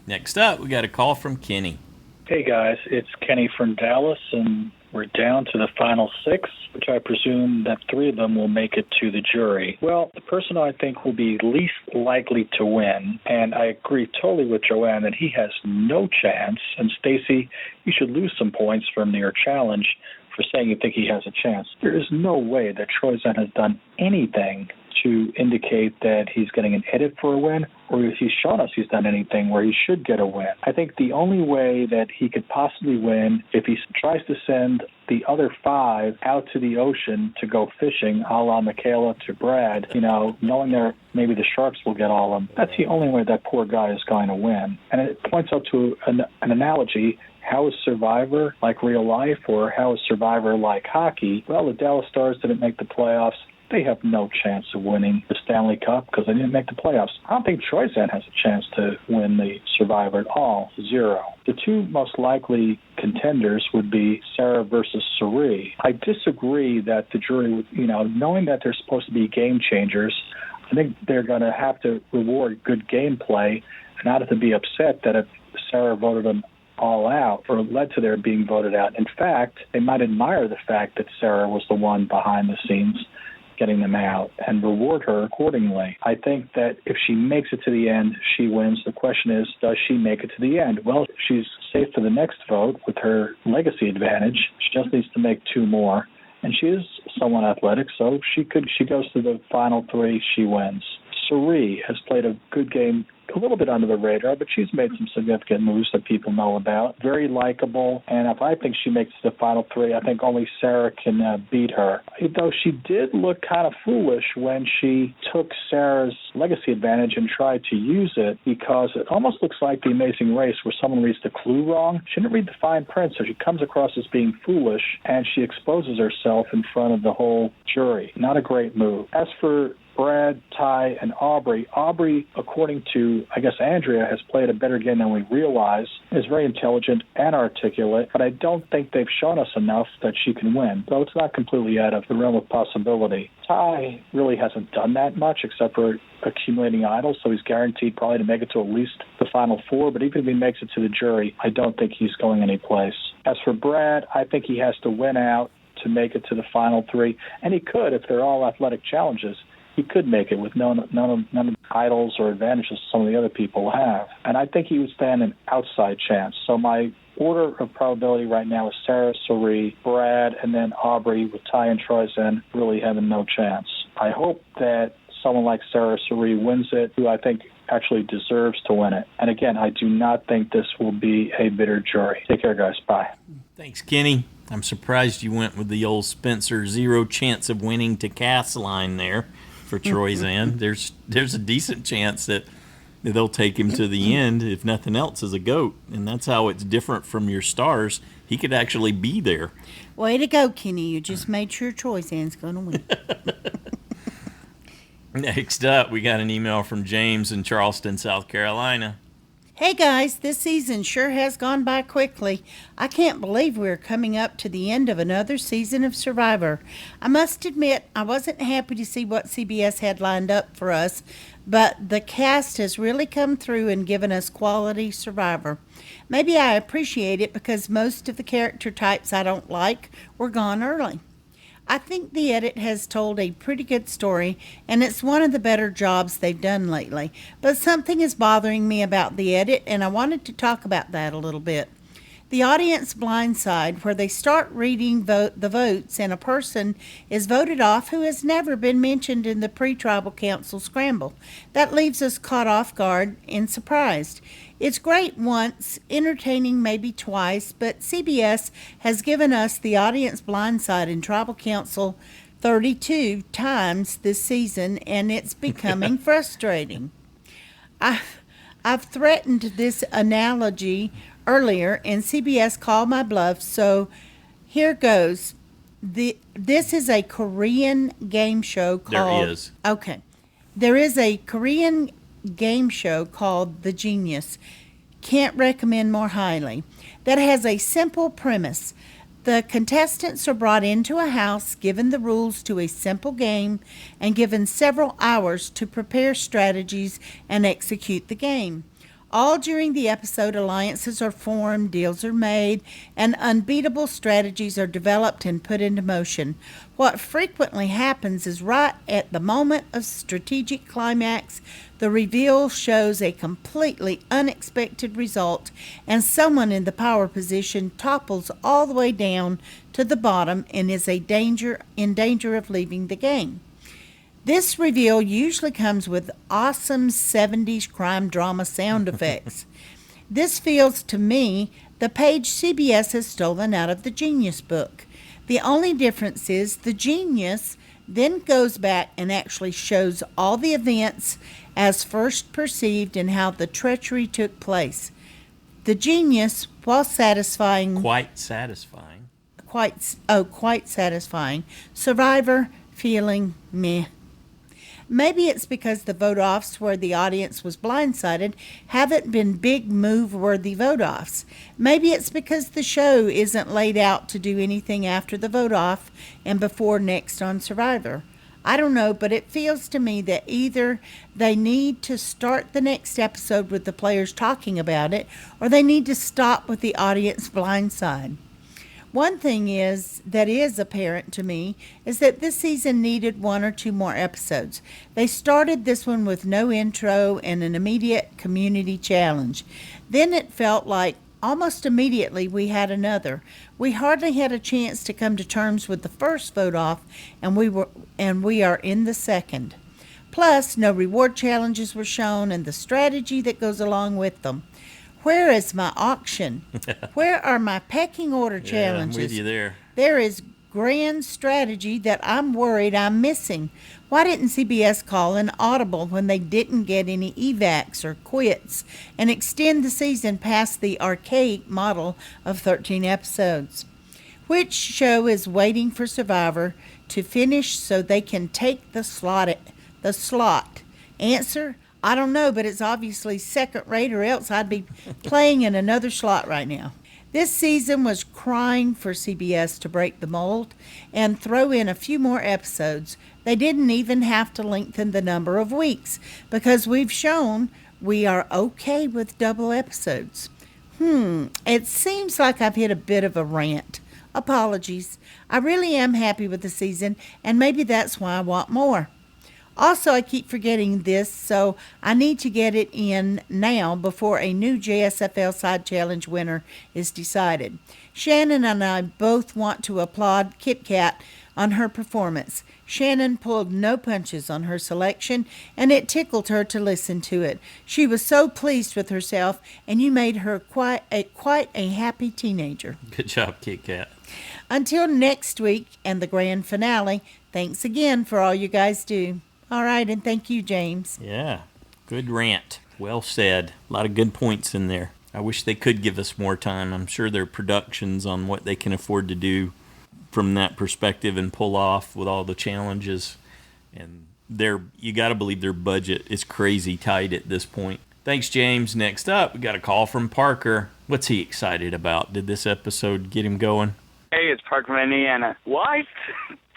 Next up, we got a call from Kenny. Hey guys, it's Kenny from Dallas, and We're down to the final 6, which I presume that 3 of them will make it to the jury. Well, the person I think will be least likely to win, and I agree totally with Joanne that he has no chance, and Stacy, you should lose some points from your challenge for saying you think he has a chance. There is no way that Troyzen has done anything to indicate that he's getting an edit for a win, or if he's shown us he's done anything where he should get a win. I think the only way that he could possibly win if he tries to send the other 5 out to the ocean to go fishing, a la Michaela to Brad, knowing that maybe the sharks will get all of them. That's the only way that poor guy is going to win. And it points out to an analogy. How is Survivor like real life, or how is Survivor like hockey? Well, the Dallas Stars didn't make the playoffs. They have no chance of winning the Stanley Cup because they didn't make the playoffs. I don't think Troyzen has a chance to win the Survivor at all. 0. The 2 most likely contenders would be Sarah versus Suri. I disagree that the jury would, knowing that they're supposed to be game changers, I think they're going to have to reward good gameplay and not have to be upset that if Sarah voted them all out or led to their being voted out. In fact, they might admire the fact that Sarah was the one behind the scenes getting them out and reward her accordingly. I think that if she makes it to the end, she wins. The question is, does she make it to the end? Well, she's safe for the next vote with her legacy advantage. She just needs to make 2 more. And she is somewhat athletic, so she goes to the final 3, she wins. Suri has played a good game, a little bit under the radar, but she's made some significant moves that people know about. Very likable, and if I think she makes the final 3, I think only Sarah can beat her. Though she did look kind of foolish when she took Sarah's legacy advantage and tried to use it, because it almost looks like The Amazing Race where someone reads the clue wrong. She didn't read the fine print, so she comes across as being foolish, and she exposes herself in front of the whole jury. Not a great move. As for Brad, Ty, and Aubrey, according to, I guess, Andrea, has played a better game than we realize, is very intelligent and articulate, but I don't think they've shown us enough that she can win, though it's not completely out of the realm of possibility. Ty really hasn't done that much except for accumulating idols, so he's guaranteed probably to make it to at least the final 4, but even if he makes it to the jury, I don't think he's going anyplace. As for Brad, I think he has to win out to make it to the final 3, and he could if they're all athletic challenges. He could make it with none of the idols or advantages some of the other people have. And I think he would stand an outside chance. So my order of probability right now is Sarah, Suri, Brad, and then Aubrey, with Ty and Troyzen really having no chance. I hope that someone like Sarah Suri wins it, who I think actually deserves to win it. And again, I do not think this will be a bitter jury. Take care, guys. Bye. Thanks, Kenny. I'm surprised you went with the old Spencer 0 chance of winning to cast line there for Troyzen. There's a decent chance that they'll take him to the end, if nothing else, as a goat. And that's how it's different from your stars. He could actually be there. Way to go, Kenny. You just made sure Troyzen's going to win. Next up, we got an email from James in Charleston, South Carolina. Hey guys, this season sure has gone by quickly. I can't believe we're coming up to the end of another season of Survivor. I must admit, I wasn't happy to see what CBS had lined up for us, but the cast has really come through and given us quality Survivor. Maybe I appreciate it because most of the character types I don't like were gone early. I think the edit has told a pretty good story, and it's one of the better jobs they've done lately. But something is bothering me about the edit, and I wanted to talk about that a little bit. The audience blindside, where they start reading the votes, and a person is voted off who has never been mentioned in the pre-tribal council scramble. That leaves us caught off guard and surprised. It's great once, entertaining maybe twice, but CBS has given us the audience blindside in Tribal Council 32 times this season, and it's becoming frustrating. I've threatened this analogy earlier, and CBS called my bluff, so here goes. This is a Korean game show called... There is. Okay. There is a Korean game show called The Genius. Can't recommend more highly. That has a simple premise. The contestants are brought into a house, given the rules to a simple game, and given several hours to prepare strategies and execute the game. All during the episode, alliances are formed, deals are made, and unbeatable strategies are developed and put into motion. What frequently happens is right at the moment of strategic climax, the reveal shows a completely unexpected result, and someone in the power position topples all the way down to the bottom and is in danger of leaving the game. This reveal usually comes with awesome 70s crime drama sound effects. This feels to me the page CBS has stolen out of the Genius book. The only difference is the Genius then goes back and actually shows all the events as first perceived and how the treachery took place. The Genius, while satisfying... Quite satisfying. Quite satisfying. Survivor, feeling meh. Maybe it's because the vote-offs where the audience was blindsided haven't been big move-worthy vote-offs. Maybe it's because the show isn't laid out to do anything after the vote-off and before next on Survivor. I don't know, but it feels to me that either they need to start the next episode with the players talking about it, or they need to stop with the audience blindside. One thing that is apparent to me is that this season needed 1 or 2 more episodes. They started this one with no intro and an immediate community challenge. Then it felt like almost immediately we had another. We hardly had a chance to come to terms with the first vote off, and we are in the second. Plus, no reward challenges were shown and the strategy that goes along with them. Where is my auction? Where are my pecking order challenges? I'm with you there. There is grand strategy that I'm worried I'm missing. Why didn't CBS call an audible when they didn't get any evacs or quits and extend the season past the archaic model of 13 episodes? Which show is waiting for Survivor to finish so they can take the slot? Answer: I don't know, but it's obviously second rate, or else I'd be playing in another slot right now. This season was crying for CBS to break the mold and throw in a few more episodes. They didn't even have to lengthen the number of weeks because we've shown we are okay with double episodes. It seems like I've hit a bit of a rant. Apologies. I really am happy with the season, and maybe that's why I want more. Also, I keep forgetting this, so I need to get it in now before a new JSFL Side Challenge winner is decided. Shannon and I both want to applaud Kit Kat on her performance. Shannon pulled no punches on her selection, and it tickled her to listen to it. She was so pleased with herself, and you made her quite a happy teenager. Good job, Kit Kat. Until next week and the grand finale, thanks again for all you guys do. All right, and thank you, James. Yeah, good rant. Well said. A lot of good points in there. I wish they could give us more time. I'm sure their productions on what they can afford to do from that perspective and pull off with all the challenges. And you got to believe their budget is crazy tight at this point. Thanks, James. Next up, we got a call from Parker. What's he excited about? Did this episode get him going? Hey, it's Parker from Indiana. What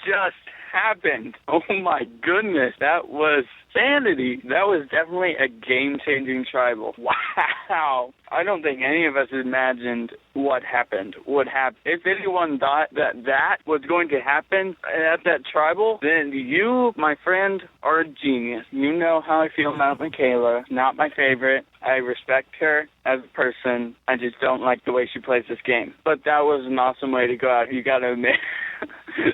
just happened? Oh my goodness, that was sanity. That was definitely a game-changing tribal. Wow. I don't think any of us imagined what happened would happen. If anyone thought that was going to happen at that tribal, then you, my friend, are a genius. You know how I feel about Michaela. Not my favorite. I respect her as a person. I just don't like the way she plays this game. But that was an awesome way to go out, you got to admit.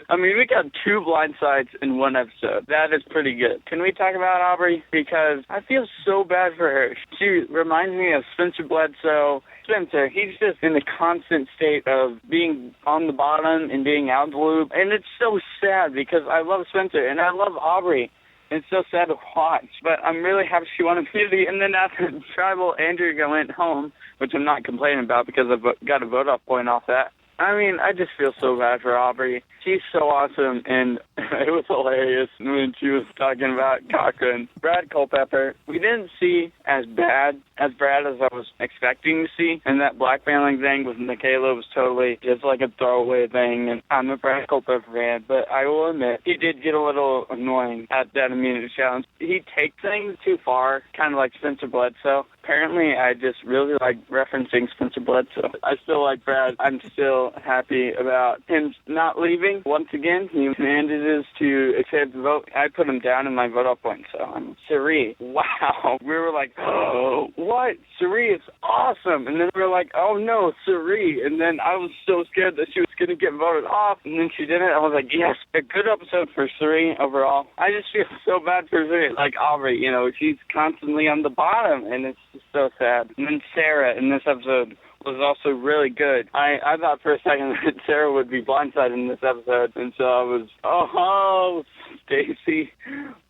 I mean, we got 2 blindsides in one episode. That is pretty good. Can we talk about Aubrey? Because I feel so bad for her. She reminds me of Spencer Bledsoe. Spencer, he's just in a constant state of being on the bottom and being out the loop. And it's so sad because I love Spencer and I love Aubrey. It's so sad to watch. But I'm really happy she won immunity. And then after the tribal, Andrea went home, which I'm not complaining about because I got a vote-off point off that. I mean, I just feel so bad for Aubrey. She's so awesome, and it was hilarious when she was talking about Kaka and Brad Culpepper. We didn't see as bad as I was expecting to see, and that blackmailing thing with Michaela was totally just like a throwaway thing, and I'm a Brad Culpepper fan, but I will admit, he did get a little annoying at that immunity challenge. He takes things too far, kind of like Spencer Bledsoe. Apparently, I just really like referencing Spencer Bledsoe. I still like Brad. I'm still happy about him not leaving. Once again, he manages to accept the vote. I put him down in my vote-off point, so I'm Suri. Wow. We were like, oh, what? Suri is awesome. And then we were like, oh, no, Suri. And then I was so scared that she was going to get voted off, and then she didn't. I was like, yes, a good episode for Suri overall. I just feel so bad for Suri. Like Aubrey, you know, she's constantly on the bottom, and it's just so sad. And then Sarah in this episode was also really good. I thought for a second that Sarah would be blindsided in this episode, and so I was, oh, Stacy,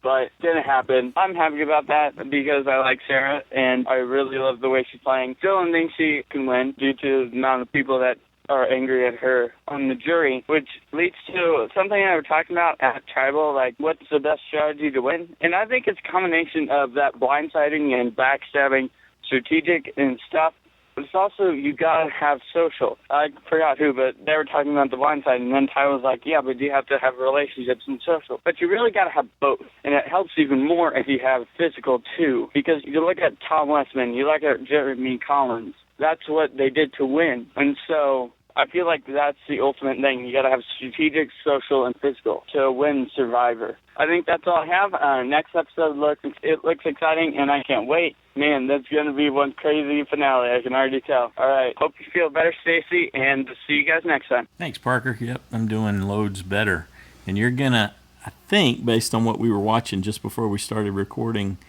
but didn't happen. I'm happy about that because I like Sarah, and I really love the way she's playing. Still don't think she can win due to the amount of people that are angry at her on the jury, which leads to something I was talking about at Tribal, like what's the best strategy to win? And I think it's a combination of that blindsiding and backstabbing, strategic and stuff. But it's also, you got to have social. I forgot who, but they were talking about the blindside, and then Ty was like, yeah, but you have to have relationships and social. But you really got to have both. And it helps even more if you have physical, too. Because you look at Tom Westman, you look at Jeremy Collins. That's what they did to win. And so I feel like that's the ultimate thing. You got to have strategic, social, and physical to win Survivor. I think that's all I have. Next episode looks exciting, and I can't wait. Man, that's going to be one crazy finale. I can already tell. All right. Hope you feel better, Stacy, and see you guys next time. Thanks, Parker. Yep, I'm doing loads better. And you're going to, I think, based on what we were watching just before we started recording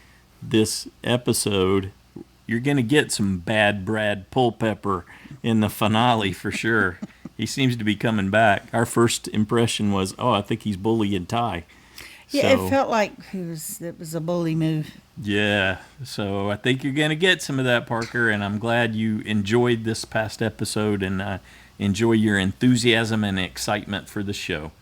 this episode, you're going to get some bad Brad Culpepper in the finale for sure. He seems to be coming back. Our first impression was, I think he's bullying Ty. Yeah, it felt like it was a bully move. Yeah, so I think you're going to get some of that, Parker, and I'm glad you enjoyed this past episode and enjoy your enthusiasm and excitement for the show.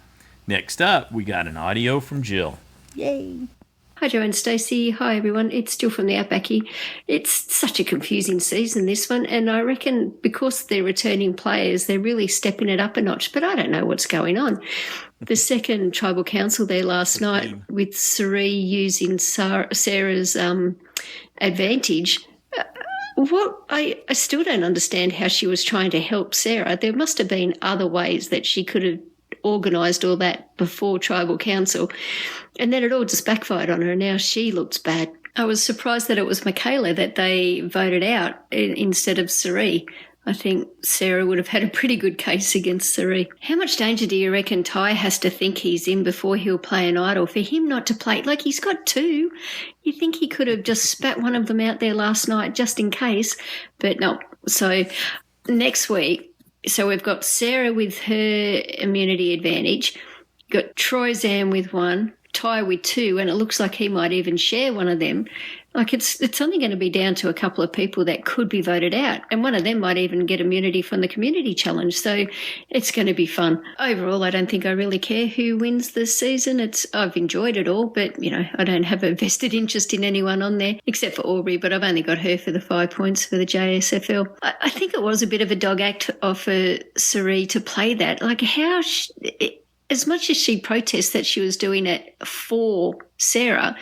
Next up, we got an audio from Jill. Yay. Hi, Joe and Stacey. Hi, everyone. It's Jill from the Outbacky. It's such a confusing season, this one, and I reckon because they're returning players, they're really stepping it up a notch, but I don't know what's going on. The second tribal council there last night with Suri using Sarah's advantage, I still don't understand how she was trying to help Sarah. There must have been other ways that she could have organised all that before tribal council, and then it all just backfired on her. Now she looks bad. I was surprised that it was Michaela that they voted out instead of Suri. I think Sarah would have had a pretty good case against Suri. How much danger do you reckon Ty has to think he's in before he'll play an idol? For him not to play, like he's got two. You think he could have just spat one of them out there last night just in case, but no. So next week, so we've got Sarah with her immunity advantage, got Troy Zan with one, Ty with two, and it looks like he might even share one of them. Like it's only going to be down to a couple of people that could be voted out, and one of them might even get immunity from the community challenge. So it's going to be fun. Overall, I don't think I really care who wins this season. I've enjoyed it all, but I don't have a vested interest in anyone on there except for Aubrey. But I've only got her for the 5 points for the JSFL. I think it was a bit of a dog act for Suri to play that. Like as much as she protests that she was doing it for Sarah,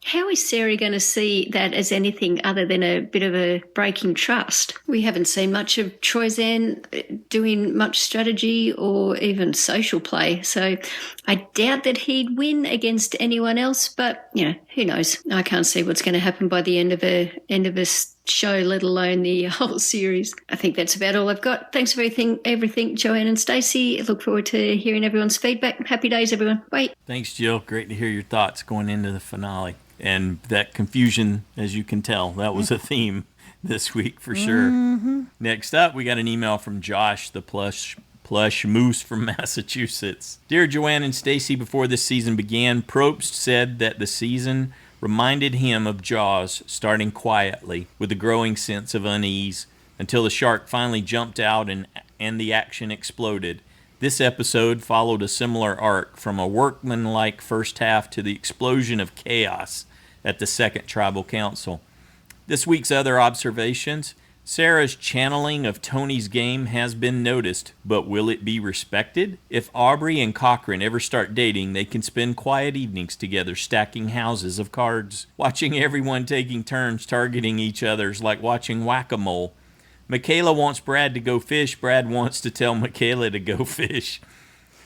how is Sarah going to see that as anything other than a bit of a breaking trust? We haven't seen much of Troy Zan doing much strategy or even social play, so I doubt that he'd win against anyone else, but, who knows? I can't see what's going to happen by the end of a show, let alone the whole series. I think that's about all I've got. Thanks for everything, Joanne and Stacey. Look forward to hearing everyone's feedback. Happy days, everyone. Bye. Thanks, Jill. Great to hear your thoughts going into the finale. And that confusion, as you can tell, that was a theme this week for sure. Mm-hmm. Next up, we got an email from Josh, the plush moose from Massachusetts. Dear Joanne and Stacey, before this season began, Probst said that the season reminded him of Jaws, starting quietly with a growing sense of unease until the shark finally jumped out and the action exploded. This episode followed a similar arc from a workmanlike first half to the explosion of chaos at the second tribal council. This week's other observations: Sarah's channeling of Tony's game has been noticed, but will it be respected? If Aubrey and Cochran ever start dating, they can spend quiet evenings together stacking houses of cards, watching everyone taking turns targeting each other's like watching whack-a-mole. Michaela wants Brad to go fish. Brad wants to tell Michaela to go fish.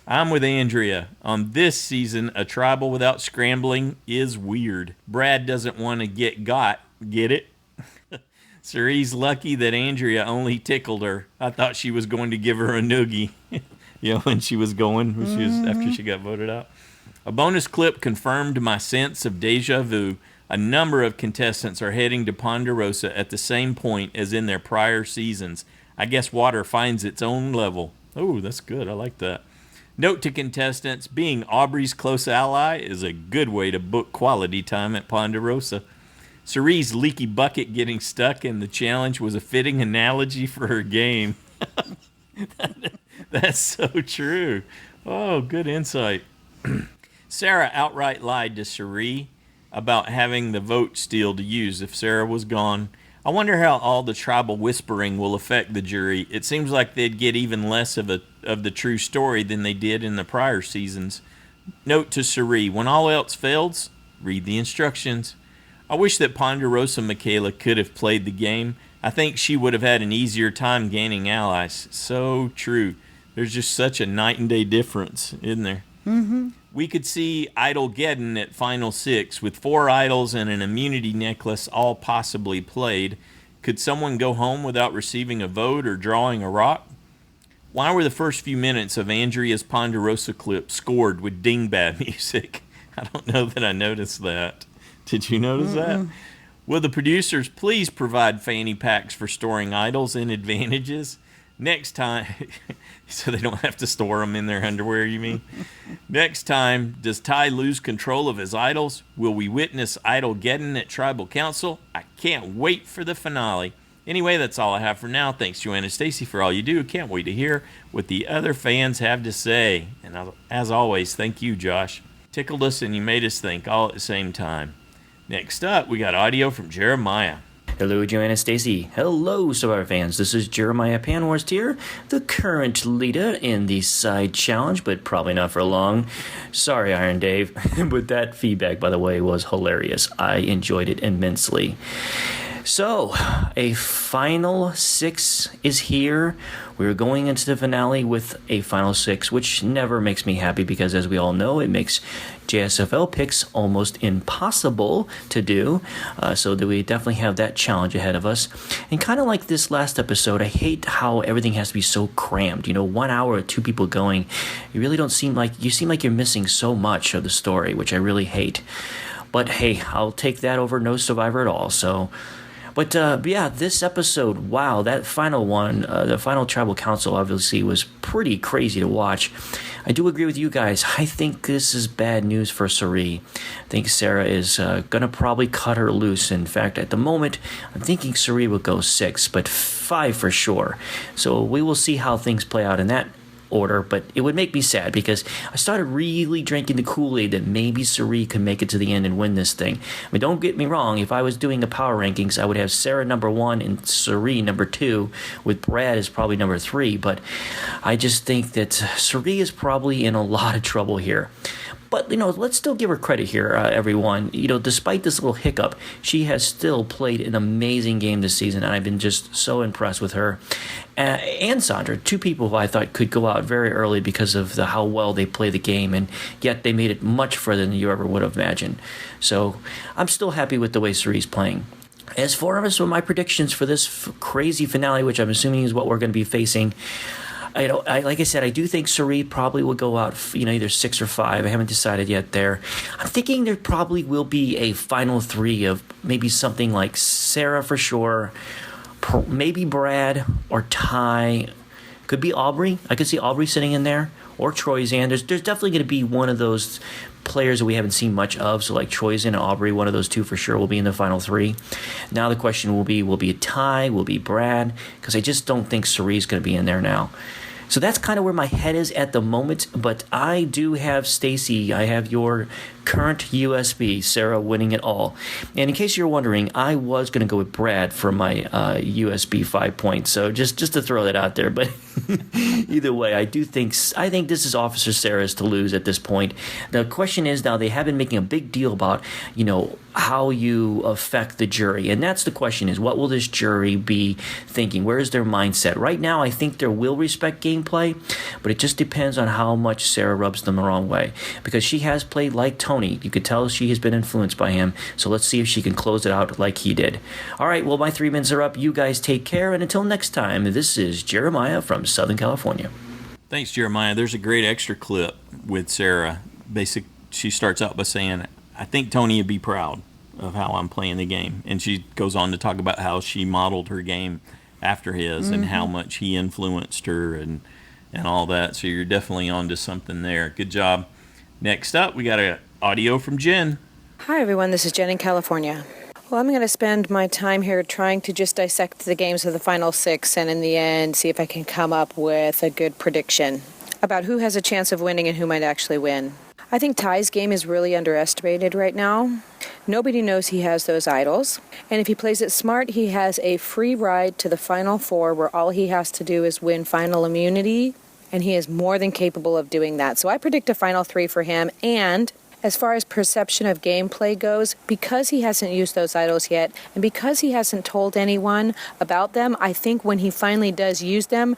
I'm with Andrea. On this season, a tribal without scrambling is weird. Brad doesn't want to get got. Get it? Cerie's lucky that Andrea only tickled her. I thought she was going to give her a noogie. When she was after she got voted out. A bonus clip confirmed my sense of deja vu. A number of contestants are heading to Ponderosa at the same point as in their prior seasons. I guess water finds its own level. Oh, that's good. I like that. Note to contestants, being Aubrey's close ally is a good way to book quality time at Ponderosa. Cerie's leaky bucket getting stuck in the challenge was a fitting analogy for her game. That's so true. Oh, good insight. Sarah outright lied to Cerie about having the vote steal to use if Sarah was gone. I wonder how all the tribal whispering will affect the jury. It seems like they'd get even less of the true story than they did in the prior seasons. Note to Cerie, when all else fails, read the instructions. I wish that Ponderosa Michaela could have played the game. I think she would have had an easier time gaining allies. So true. There's just such a night and day difference, isn't there? Mm-hmm. We could see Idol-geddon at Final 6 with 4 idols and an immunity necklace all possibly played. Could someone go home without receiving a vote or drawing a rock? Why were the first few minutes of Andrea's Ponderosa clip scored with dingbat music? I don't know that I noticed that. Did you notice that? Will the producers please provide fanny packs for storing idols and advantages? Next time, so they don't have to store them in their underwear, you mean? Next time, does Ty lose control of his idols? Will we witness Idol-geddon at Tribal Council? I can't wait for the finale. Anyway, that's all I have for now. Thanks, Joanna Stacy, for all you do. Can't wait to hear what the other fans have to say. And as always, thank you, Josh. Tickled us and you made us think all at the same time. Next up, we got audio from Jeremiah. Hello, Joanna Stacy. Hello, Survivor fans. This is Jeremiah Panhorst here, the current leader in the side challenge, but probably not for long. Sorry, Iron Dave, but that feedback, by the way, was hilarious. I enjoyed it immensely. So, a final 6 is here. We're going into the finale with a final 6, which never makes me happy because, as we all know, it makes JSFL picks almost impossible to do. So that we definitely have that challenge ahead of us. And kind of like this last episode, I hate how everything has to be so crammed. 1 hour or 2 people going. You really don't seem like you're missing so much of the story, which I really hate. But hey, I'll take that over no Survivor at all. So. But yeah, this episode, wow, that final one, the final Tribal Council obviously was pretty crazy to watch. I do agree with you guys. I think this is bad news for Cerie. I think Sarah is going to probably cut her loose. In fact, at the moment, I'm thinking Cerie will go 6, but 5 for sure. So we will see how things play out in that order, but it would make me sad because I started really drinking the Kool-Aid that maybe Cerie could make it to the end and win this thing. I mean, don't get me wrong, if I was doing the power rankings, I would have Sarah number 1 and Cerie number 2, with Brad as probably number 3, but I just think that Cerie is probably in a lot of trouble here. But, let's still give her credit here, everyone. Despite this little hiccup, she has still played an amazing game this season, and I've been just so impressed with her. And Sandra, 2 people who I thought could go out very early because of how well they play the game, and yet they made it much further than you ever would have imagined. So I'm still happy with the way Cerie's playing. As far as my predictions for this crazy finale, which I'm assuming is what we're going to be facing, like I said, I do think Cerie probably will go out, either 6 or 5. I haven't decided yet there. I'm thinking there probably will be a final 3 of maybe something like Sarah for sure, maybe Brad or Ty. Could be Aubrey. I could see Aubrey sitting in there, or Troyzan. There's definitely going to be one of those players that we haven't seen much of, so like Troyzan and Aubrey, one of those 2 for sure will be in the final 3. Now the question will be a Ty, will be Brad, because I just don't think Cerie's going to be in there now. So that's kind of where my head is at the moment, but I do have Stacy. I have your current USB, Sarah winning it all. And in case you're wondering, I was going to go with Brad for my USB 5 points. So just to throw that out there, but either way, I think this is Officer Sarah's to lose at this point. The question is now they have been making a big deal about, how you affect the jury. And that's the question is, what will this jury be thinking? Where is their mindset? Right now, I think they will respect gameplay, but it just depends on how much Sarah rubs them the wrong way. Because she has played like Tony. You could tell she has been influenced by him. So let's see if she can close it out like he did. All right, well, my 3 minutes are up. You guys take care. And until next time, this is Jeremiah from Southern California. Thanks, Jeremiah. There's a great extra clip with Sarah. She starts out by saying, I think Tony would be proud of how I'm playing the game. And she goes on to talk about how she modeled her game after his and how much he influenced her and all that. So you're definitely onto something there. Good job. Next up, we got an audio from Jen. Hi, everyone. This is Jen in California. Well, I'm going to spend my time here trying to just dissect the games of the final 6 and in the end see if I can come up with a good prediction about who has a chance of winning and who might actually win. I think Ty's game is really underestimated right now. Nobody knows he has those idols. And if he plays it smart, he has a free ride to the Final 4 where all he has to do is win final immunity. And he is more than capable of doing that. So I predict a Final 3 for him. And as far as perception of gameplay goes, because he hasn't used those idols yet, and because he hasn't told anyone about them, I think when he finally does use them,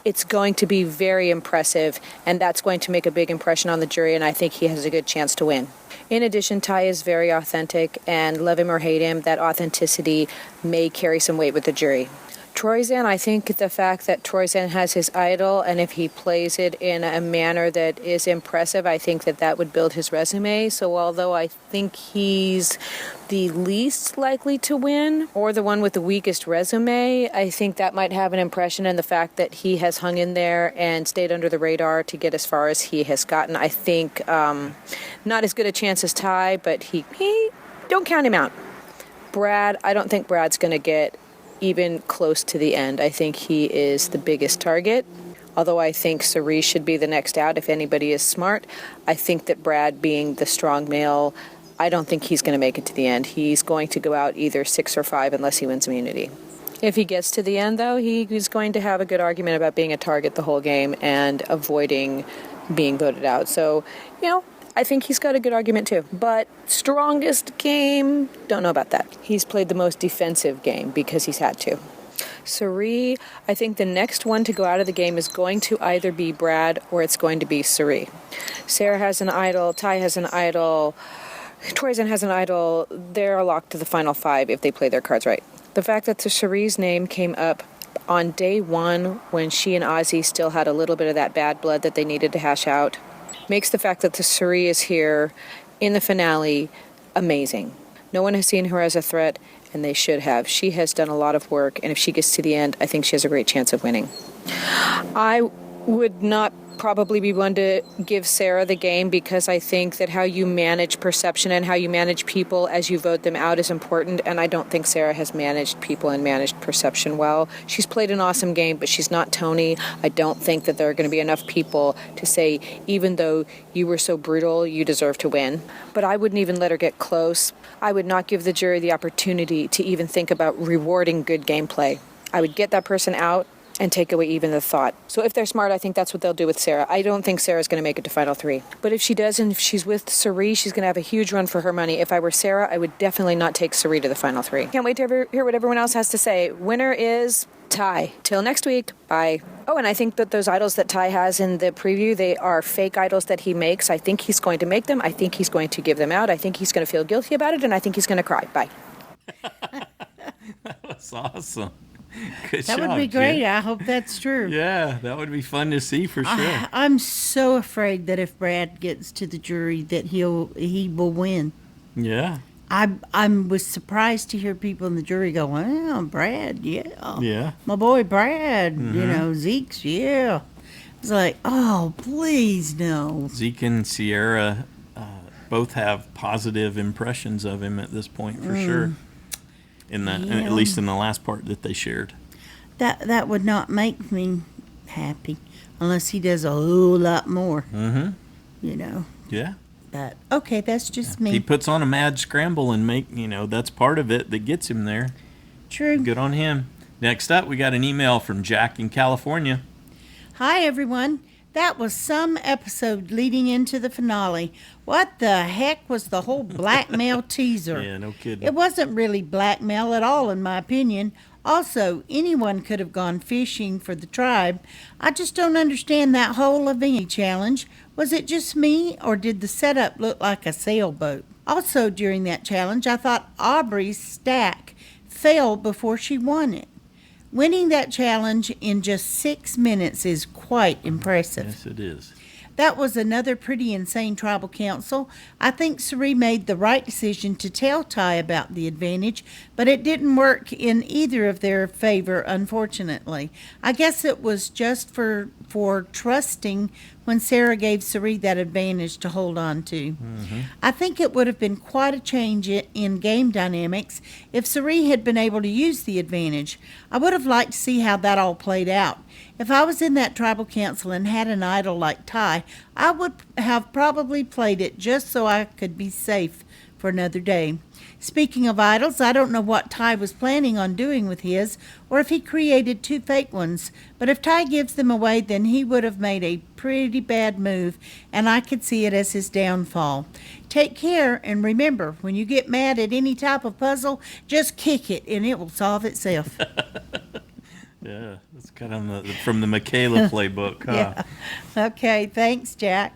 it's going to be very impressive, and that's going to make a big impression on the jury, and I think he has a good chance to win. In addition, Ty is very authentic, and love him or hate him, that authenticity may carry some weight with the jury. Troyzan, I think the fact that Troyzan has his idol, and if he plays it in a manner that is impressive, I think that would build his resume. So although I think he's the least likely to win, or the one with the weakest resume, I think that might have an impression in the fact that he has hung in there and stayed under the radar to get as far as he has gotten. I think not as good a chance as Ty, but he don't count him out. Brad, I don't think Brad's going to get even close to the end. I think he is the biggest target. Although I think Cerise should be the next out if anybody is smart, I think that Brad, being the strong male, I don't think he's going to make it to the end. He's going to go out either 6 or 5 unless he wins immunity. If he gets to the end, though, he's going to have a good argument about being a target the whole game and avoiding being voted out. So, I think he's got a good argument too. But strongest game, don't know about that. He's played the most defensive game because he's had to. Suri, I think the next one to go out of the game is going to either be Brad or it's going to be Suri. Sarah has an idol, Ty has an idol, Troyzan has an idol. They're locked to the final 5 if they play their cards right. The fact that Suri's name came up on day 1 when she and Ozzy still had a little bit of that bad blood that they needed to hash out makes the fact that the Suri is here in the finale amazing. No one has seen her as a threat, and they should have. She has done a lot of work, and if she gets to the end, I think she has a great chance of winning. I would not probably be one to give Sarah the game because I think that how you manage perception and how you manage people as you vote them out is important, and I don't think Sarah has managed people and managed perception well. She's played an awesome game, but she's not Tony. I don't think that there are going to be enough people to say, even though you were so brutal, you deserve to win. But I wouldn't even let her get close. I would not give the jury the opportunity to even think about rewarding good gameplay. I would get that person out and take away even the thought. So if they're smart, I think that's what they'll do with Sarah. I don't think Sarah's going to make it to Final 3. But if she does, and if she's with Suri, she's going to have a huge run for her money. If I were Sarah, I would definitely not take Suri to the Final 3. Can't wait to hear what everyone else has to say. Winner is Ty. Till next week. Bye. Oh, and I think that those idols that Ty has in the preview, they are fake idols that he makes. I think he's going to make them. I think he's going to give them out. I think he's going to feel guilty about it, and I think he's going to cry. Bye. That's awesome. Good that job, would be great. Jen. I hope that's true. Yeah, that would be fun to see for sure. I'm so afraid that if Brad gets to the jury that he will win. Yeah. I was surprised to hear people in the jury go, well, Brad, yeah. Yeah. My boy Brad, Zeke's, yeah. It's like, oh, please no. Zeke and Sierra both have positive impressions of him at this point for sure. At least in the last part that they shared. That would not make me happy. Unless he does a whole lot more. Mm-hmm. You know. Yeah. But, okay, that's just me. He puts on a mad scramble and that's part of it that gets him there. True. Good on him. Next up, we got an email from Jack in California. Hi, everyone. That was some episode leading into the finale. What the heck was the whole blackmail teaser? Yeah, no kidding. It wasn't really blackmail at all, in my opinion. Also, anyone could have gone fishing for the tribe. I just don't understand that whole event challenge. Was it just me, or did the setup look like a sailboat? Also, during that challenge, I thought Aubrey's stack fell before she won it. Winning that challenge in just 6 minutes is quite impressive. Yes, it is. That was another pretty insane tribal council. I think Sari made the right decision to tell Ty about the advantage, but it didn't work in either of their favor, unfortunately. I guess it was just for trusting when Sarah gave Sari that advantage to hold on to. Mm-hmm. I think it would have been quite a change in game dynamics if Sari had been able to use the advantage. I would have liked to see how that all played out. If I was in that tribal council and had an idol like Ty, I would have probably played it just so I could be safe for another day. Speaking of idols, I don't know what Ty was planning on doing with his, or if he created 2 fake ones, but if Ty gives them away, then he would have made a pretty bad move, and I could see it as his downfall. Take care, and remember, when you get mad at any type of puzzle, just kick it, and it will solve itself. Yeah, that's kind of from the Michaela playbook, huh? Yeah. Okay, thanks, Jack.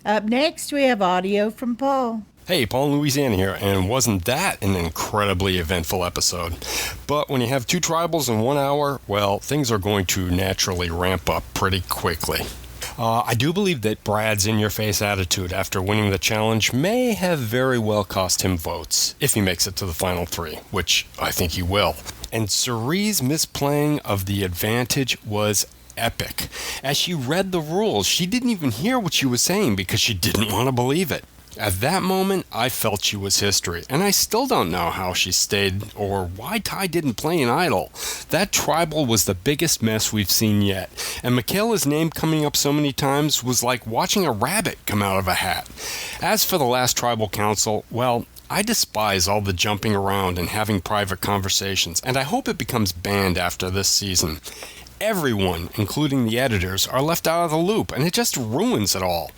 Up next, we have audio from Paul. Hey, Paul in Louisiana here, and wasn't that an incredibly eventful episode? But when you have 2 tribals in 1 hour, well, things are going to naturally ramp up pretty quickly. I do believe that Brad's in-your-face attitude after winning the challenge may have very well cost him votes, if he makes it to the final 3, which I think he will. And Sari's misplaying of the advantage was epic. As she read the rules, she didn't even hear what she was saying because she didn't want to believe it. At that moment, I felt she was history, and I still don't know how she stayed or why Ty didn't play an idol. That tribal was the biggest mess we've seen yet, and Michaela's name coming up so many times was like watching a rabbit come out of a hat. As for the last tribal council, well, I despise all the jumping around and having private conversations, and I hope it becomes banned after this season. Everyone, including the editors, are left out of the loop, and it just ruins it all.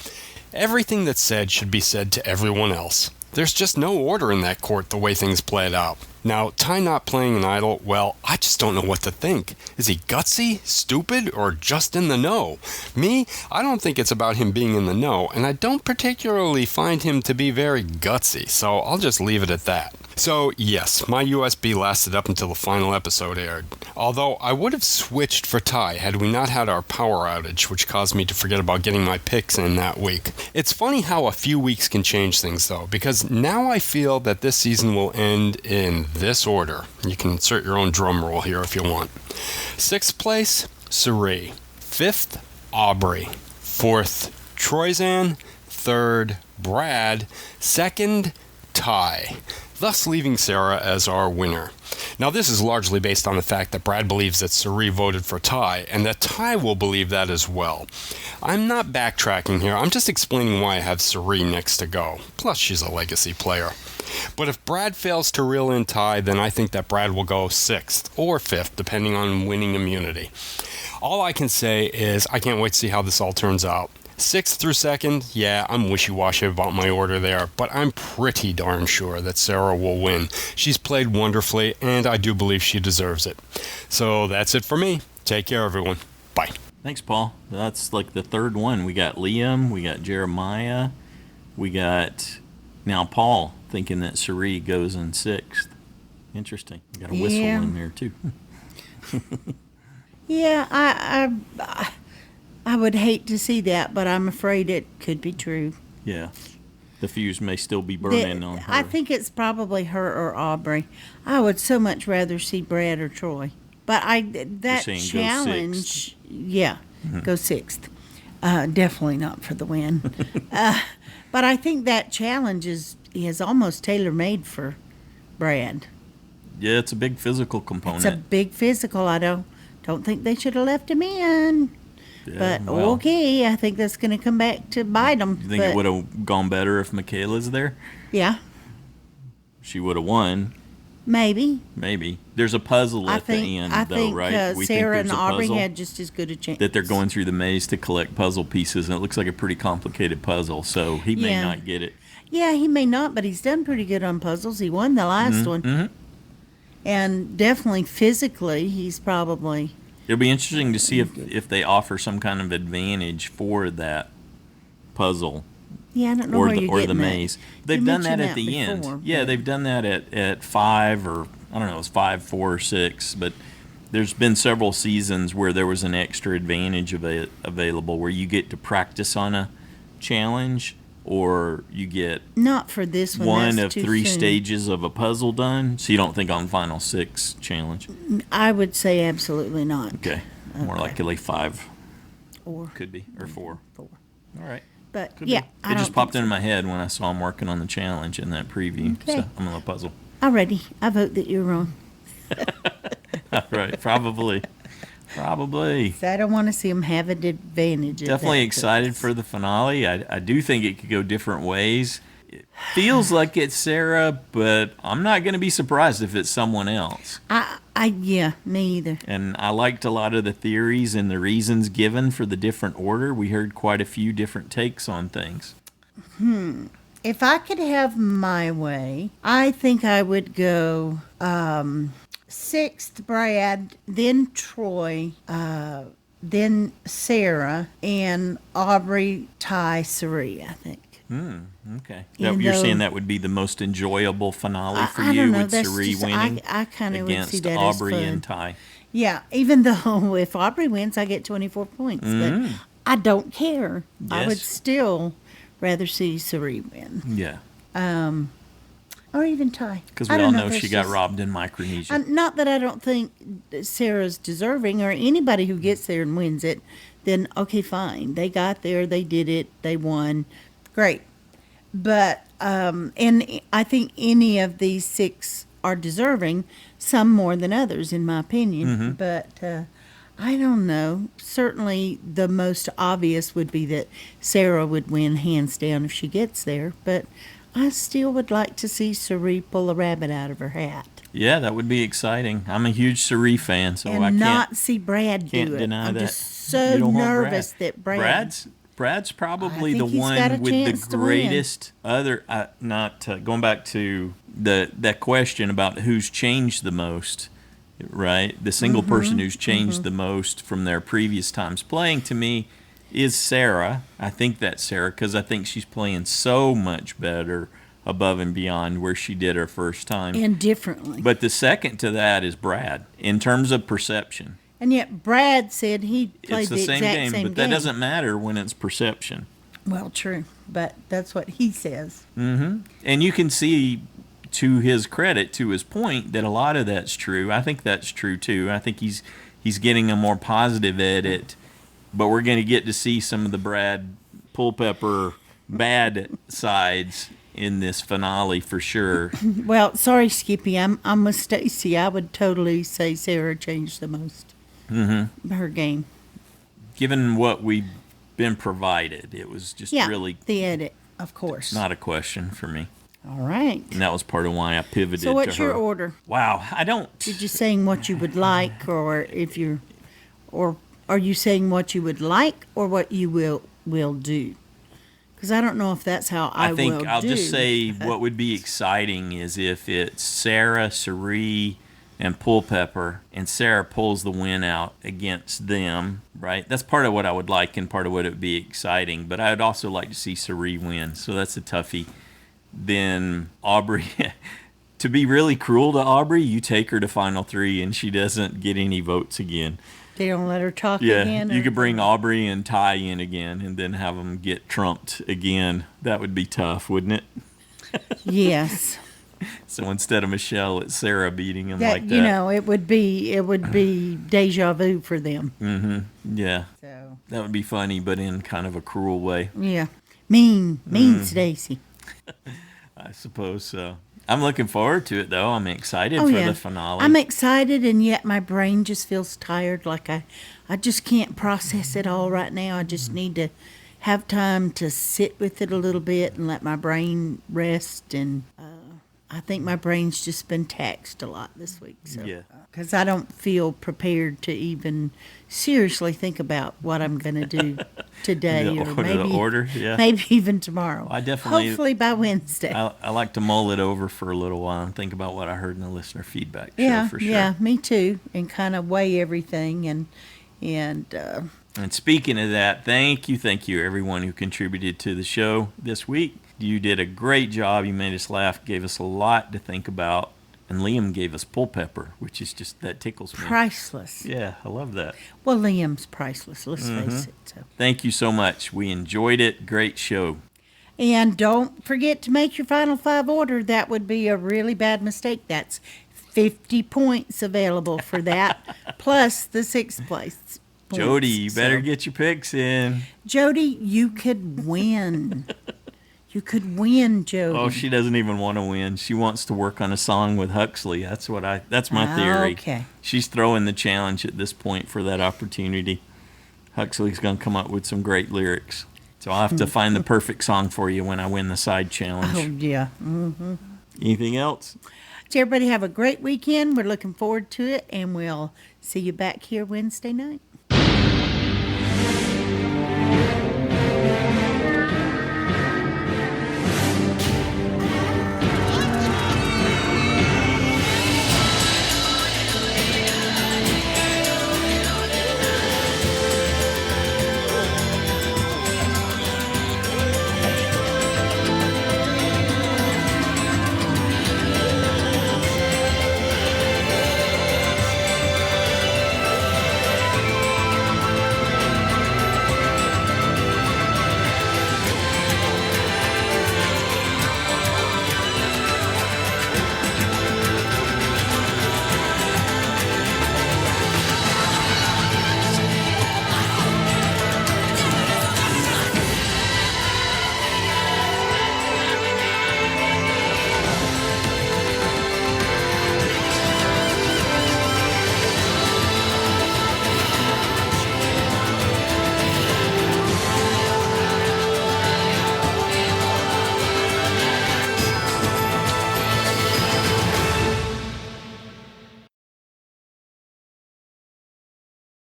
Everything that's said should be said to everyone else. There's just no order in that court the way things played out. Now, Ty not playing an idol, well, I just don't know what to think. Is he gutsy, stupid, or just in the know? Me, I don't think it's about him being in the know, and I don't particularly find him to be very gutsy, so I'll just leave it at that. So, yes, my USB lasted up until the final episode aired. Although, I would have switched for Ty had we not had our power outage, which caused me to forget about getting my picks in that week. It's funny how a few weeks can change things, though, because now I feel that this season will end in this order. You can insert your own drum roll here if you want. 6th place, Sari. 5th, Aubrey. 4th, Troyzan. 3rd, Brad. 2nd, Ty, thus leaving Sarah as our winner. Now, this is largely based on the fact that Brad believes that Sari voted for Ty, and that Ty will believe that as well. I'm not backtracking here, I'm just explaining why I have Sari next to go. Plus, she's a legacy player. But if Brad fails to reel in Ty, then I think that Brad will go 6th or 5th, depending on winning immunity. All I can say is I can't wait to see how this all turns out. 6th through 2nd, yeah, I'm wishy-washy about my order there, but I'm pretty darn sure that Sarah will win. She's played wonderfully, and I do believe she deserves it. So that's it for me. Take care, everyone. Bye. Thanks, Paul. That's like the 3rd one. We got Liam, we got Jeremiah, we got now Paul thinking that Sari goes in 6th. Interesting. We got a whistle in there, too. Yeah, I would hate to see that, but I'm afraid it could be true. Yeah. The fuse may still be burning on her. I think it's probably her or Aubrey. I would so much rather see Brad or Troy. But that challenge, go 6th. Definitely not for the win. But I think that challenge is almost tailor-made for Brad. Yeah, it's a big physical component. It's a big physical. I don't Don't think they should have left him in. Yeah, But well, okay, I think that's going to come back to bite them. You think it would have gone better if Michaela's there? Yeah, She would have won. maybe. Maybe. There's a puzzle at the end, I though, think right? Sarah there's and a Aubrey puzzle had just as good a chance. that they're going through the maze to collect puzzle pieces, and it looks like a pretty complicated puzzle, so he may Yeah. not get it. Yeah, he may not, but he's done pretty good on puzzles. He won the last one. Mhm. And definitely physically, he's probably... It'll be interesting to see if they offer some kind of advantage for that puzzle. Yeah, I don't know or where the, you're or the getting that. maze. They've You done that mentioned at the end. before, Yeah, but- they've done that at 5 or, I don't know, it's 5, 4, or 6, but there's been several seasons where there was an extra advantage available where you get to practice on a challenge, or you get Not for this one. one That's of too 3 soon. stages of a puzzle done, so you don't think on final 6 challenge. I would say absolutely not. Okay, more likely 5 Or could be, or 4. 4. All right. But Could yeah, be. I It don't just popped think into my head when I saw him working on the challenge in that preview. Okay. So I'm on the puzzle. Alrighty, I vote that you're wrong. All right, probably. Probably. So I don't want to see him have an advantage. at Definitely that. excited for the finale. I do think it could go different ways. It feels like it's Sarah, but I'm not going to be surprised if it's someone else. Yeah, me either. And I liked a lot of the theories and the reasons given for the different order. We heard quite a few different takes on things. If I could have my way, I think I would go 6th Brad, then Troy, then Sarah, and Aubrey, Ty, Sari, I think. Okay. Even You're though- saying that would be the most enjoyable finale for I you, don't know, with that's Sari just- winning I kind of would against see that Aubrey as fun. and Ty. Yeah, even though if Aubrey wins, I get 24 points. But I don't care. I would Yes. still rather see Sari win. Yeah. Or even Ty. Because I we don't all know if she that's got just- robbed in Micronesia. Not that I don't think Sarah's deserving, or anybody who gets there and wins it, then okay, fine. They got there, they did it, they won. Great. But, and I think any of these 6 are deserving, some more than others, in my opinion. But I don't know. Certainly the most obvious would be that Sarah would win hands down if she gets there. But I still would like to see Sari pull a rabbit out of her hat. Yeah, that would be exciting. I'm a huge Sari fan, so And I not can't see Brad do it. deny I'm that. just You so don't want nervous that Brad's probably I the think he's got a one with chance the to win. greatest other. Going back to that question about who's changed the most, right? The single person who's changed the most from their previous times playing, to me, is Sarah. I think that's Sarah because I think she's playing so much better above and beyond where she did her first time. And differently. But the second to that is Brad in terms of perception. And yet Brad said he played It's the same exact game, same but that doesn't matter when it's perception. Well, true. But that's what he says. And you can see, to his credit, to his point, that a lot of that's true. I think that's true too. I think he's getting a more positive edit, but we're going to get to see some of the Brad Pulpepper bad sides in this finale for sure. Well, sorry, Skippy. I'm with Stacy. I would totally say Sarah changed the most. Her game. Given what we've been provided, it was just Yeah, really the edit, of course. not a question for me. All right. And that was part of why I pivoted So what's to her. your order? Wow, I don't... Did you saying what you would like, or if you're, or are you saying what you would like, or what you will do? Because I don't know if that's how I think will I'll do. just say what would be exciting is if it's Sarah, Sari, and Pulpepper, and Sarah pulls the win out against them, right? That's part of what I would like and part of what it would be exciting. But I would also like to see Sari win, so that's a toughie. Then Aubrey, to be really cruel to Aubrey, you take her to Final 3 and she doesn't get any votes again. They don't let her talk Yeah, again? you or- could bring Aubrey and Ty in again and then have them get trumped again. That would be tough, wouldn't it? Yes. So instead of Michelle, it's Sarah beating him That, like that. you know, it would be deja vu for them. Yeah. So That would be funny, but in kind of a cruel way. yeah, mean Stacy. I suppose so. I'm looking forward to it, though. I'm excited for the finale. I'm excited, and yet my brain just feels tired. Like I just can't process it all right now. I just need to have time to sit with it a little bit and let my brain rest. And I think my brain's just been taxed a lot this week. So, because I don't feel prepared to even seriously think about what I'm going to do today, or maybe even tomorrow. I definitely, hopefully by Wednesday. I like to mull it over for a little while and think about what I heard in the listener feedback show for sure. Yeah, me too, and kind of weigh everything and speaking of that, thank you everyone who contributed to the show this week. You did a great job. You made us laugh, gave us a lot to think about. And Liam gave us pull pepper, which is just, that tickles me. Priceless. Yeah, I love that. Well, Liam's priceless, let's face it. So. Thank you so much. We enjoyed it. Great show. And don't forget to make your Final Five order. That would be a really bad mistake. That's 50 points available for that, plus the 6th place points. Jody, you better get your picks in. Jody, you could win. You could win, Jody. Oh, she doesn't even want to win. She wants to work on a song with Huxley. That's my theory. Okay. She's throwing the challenge at this point for that opportunity. Huxley's going to come up with some great lyrics. So I'll have to find the perfect song for you when I win the side challenge. Oh, yeah. Mm-hmm. Anything else? So everybody have a great weekend. We're looking forward to it, and we'll see you back here Wednesday night.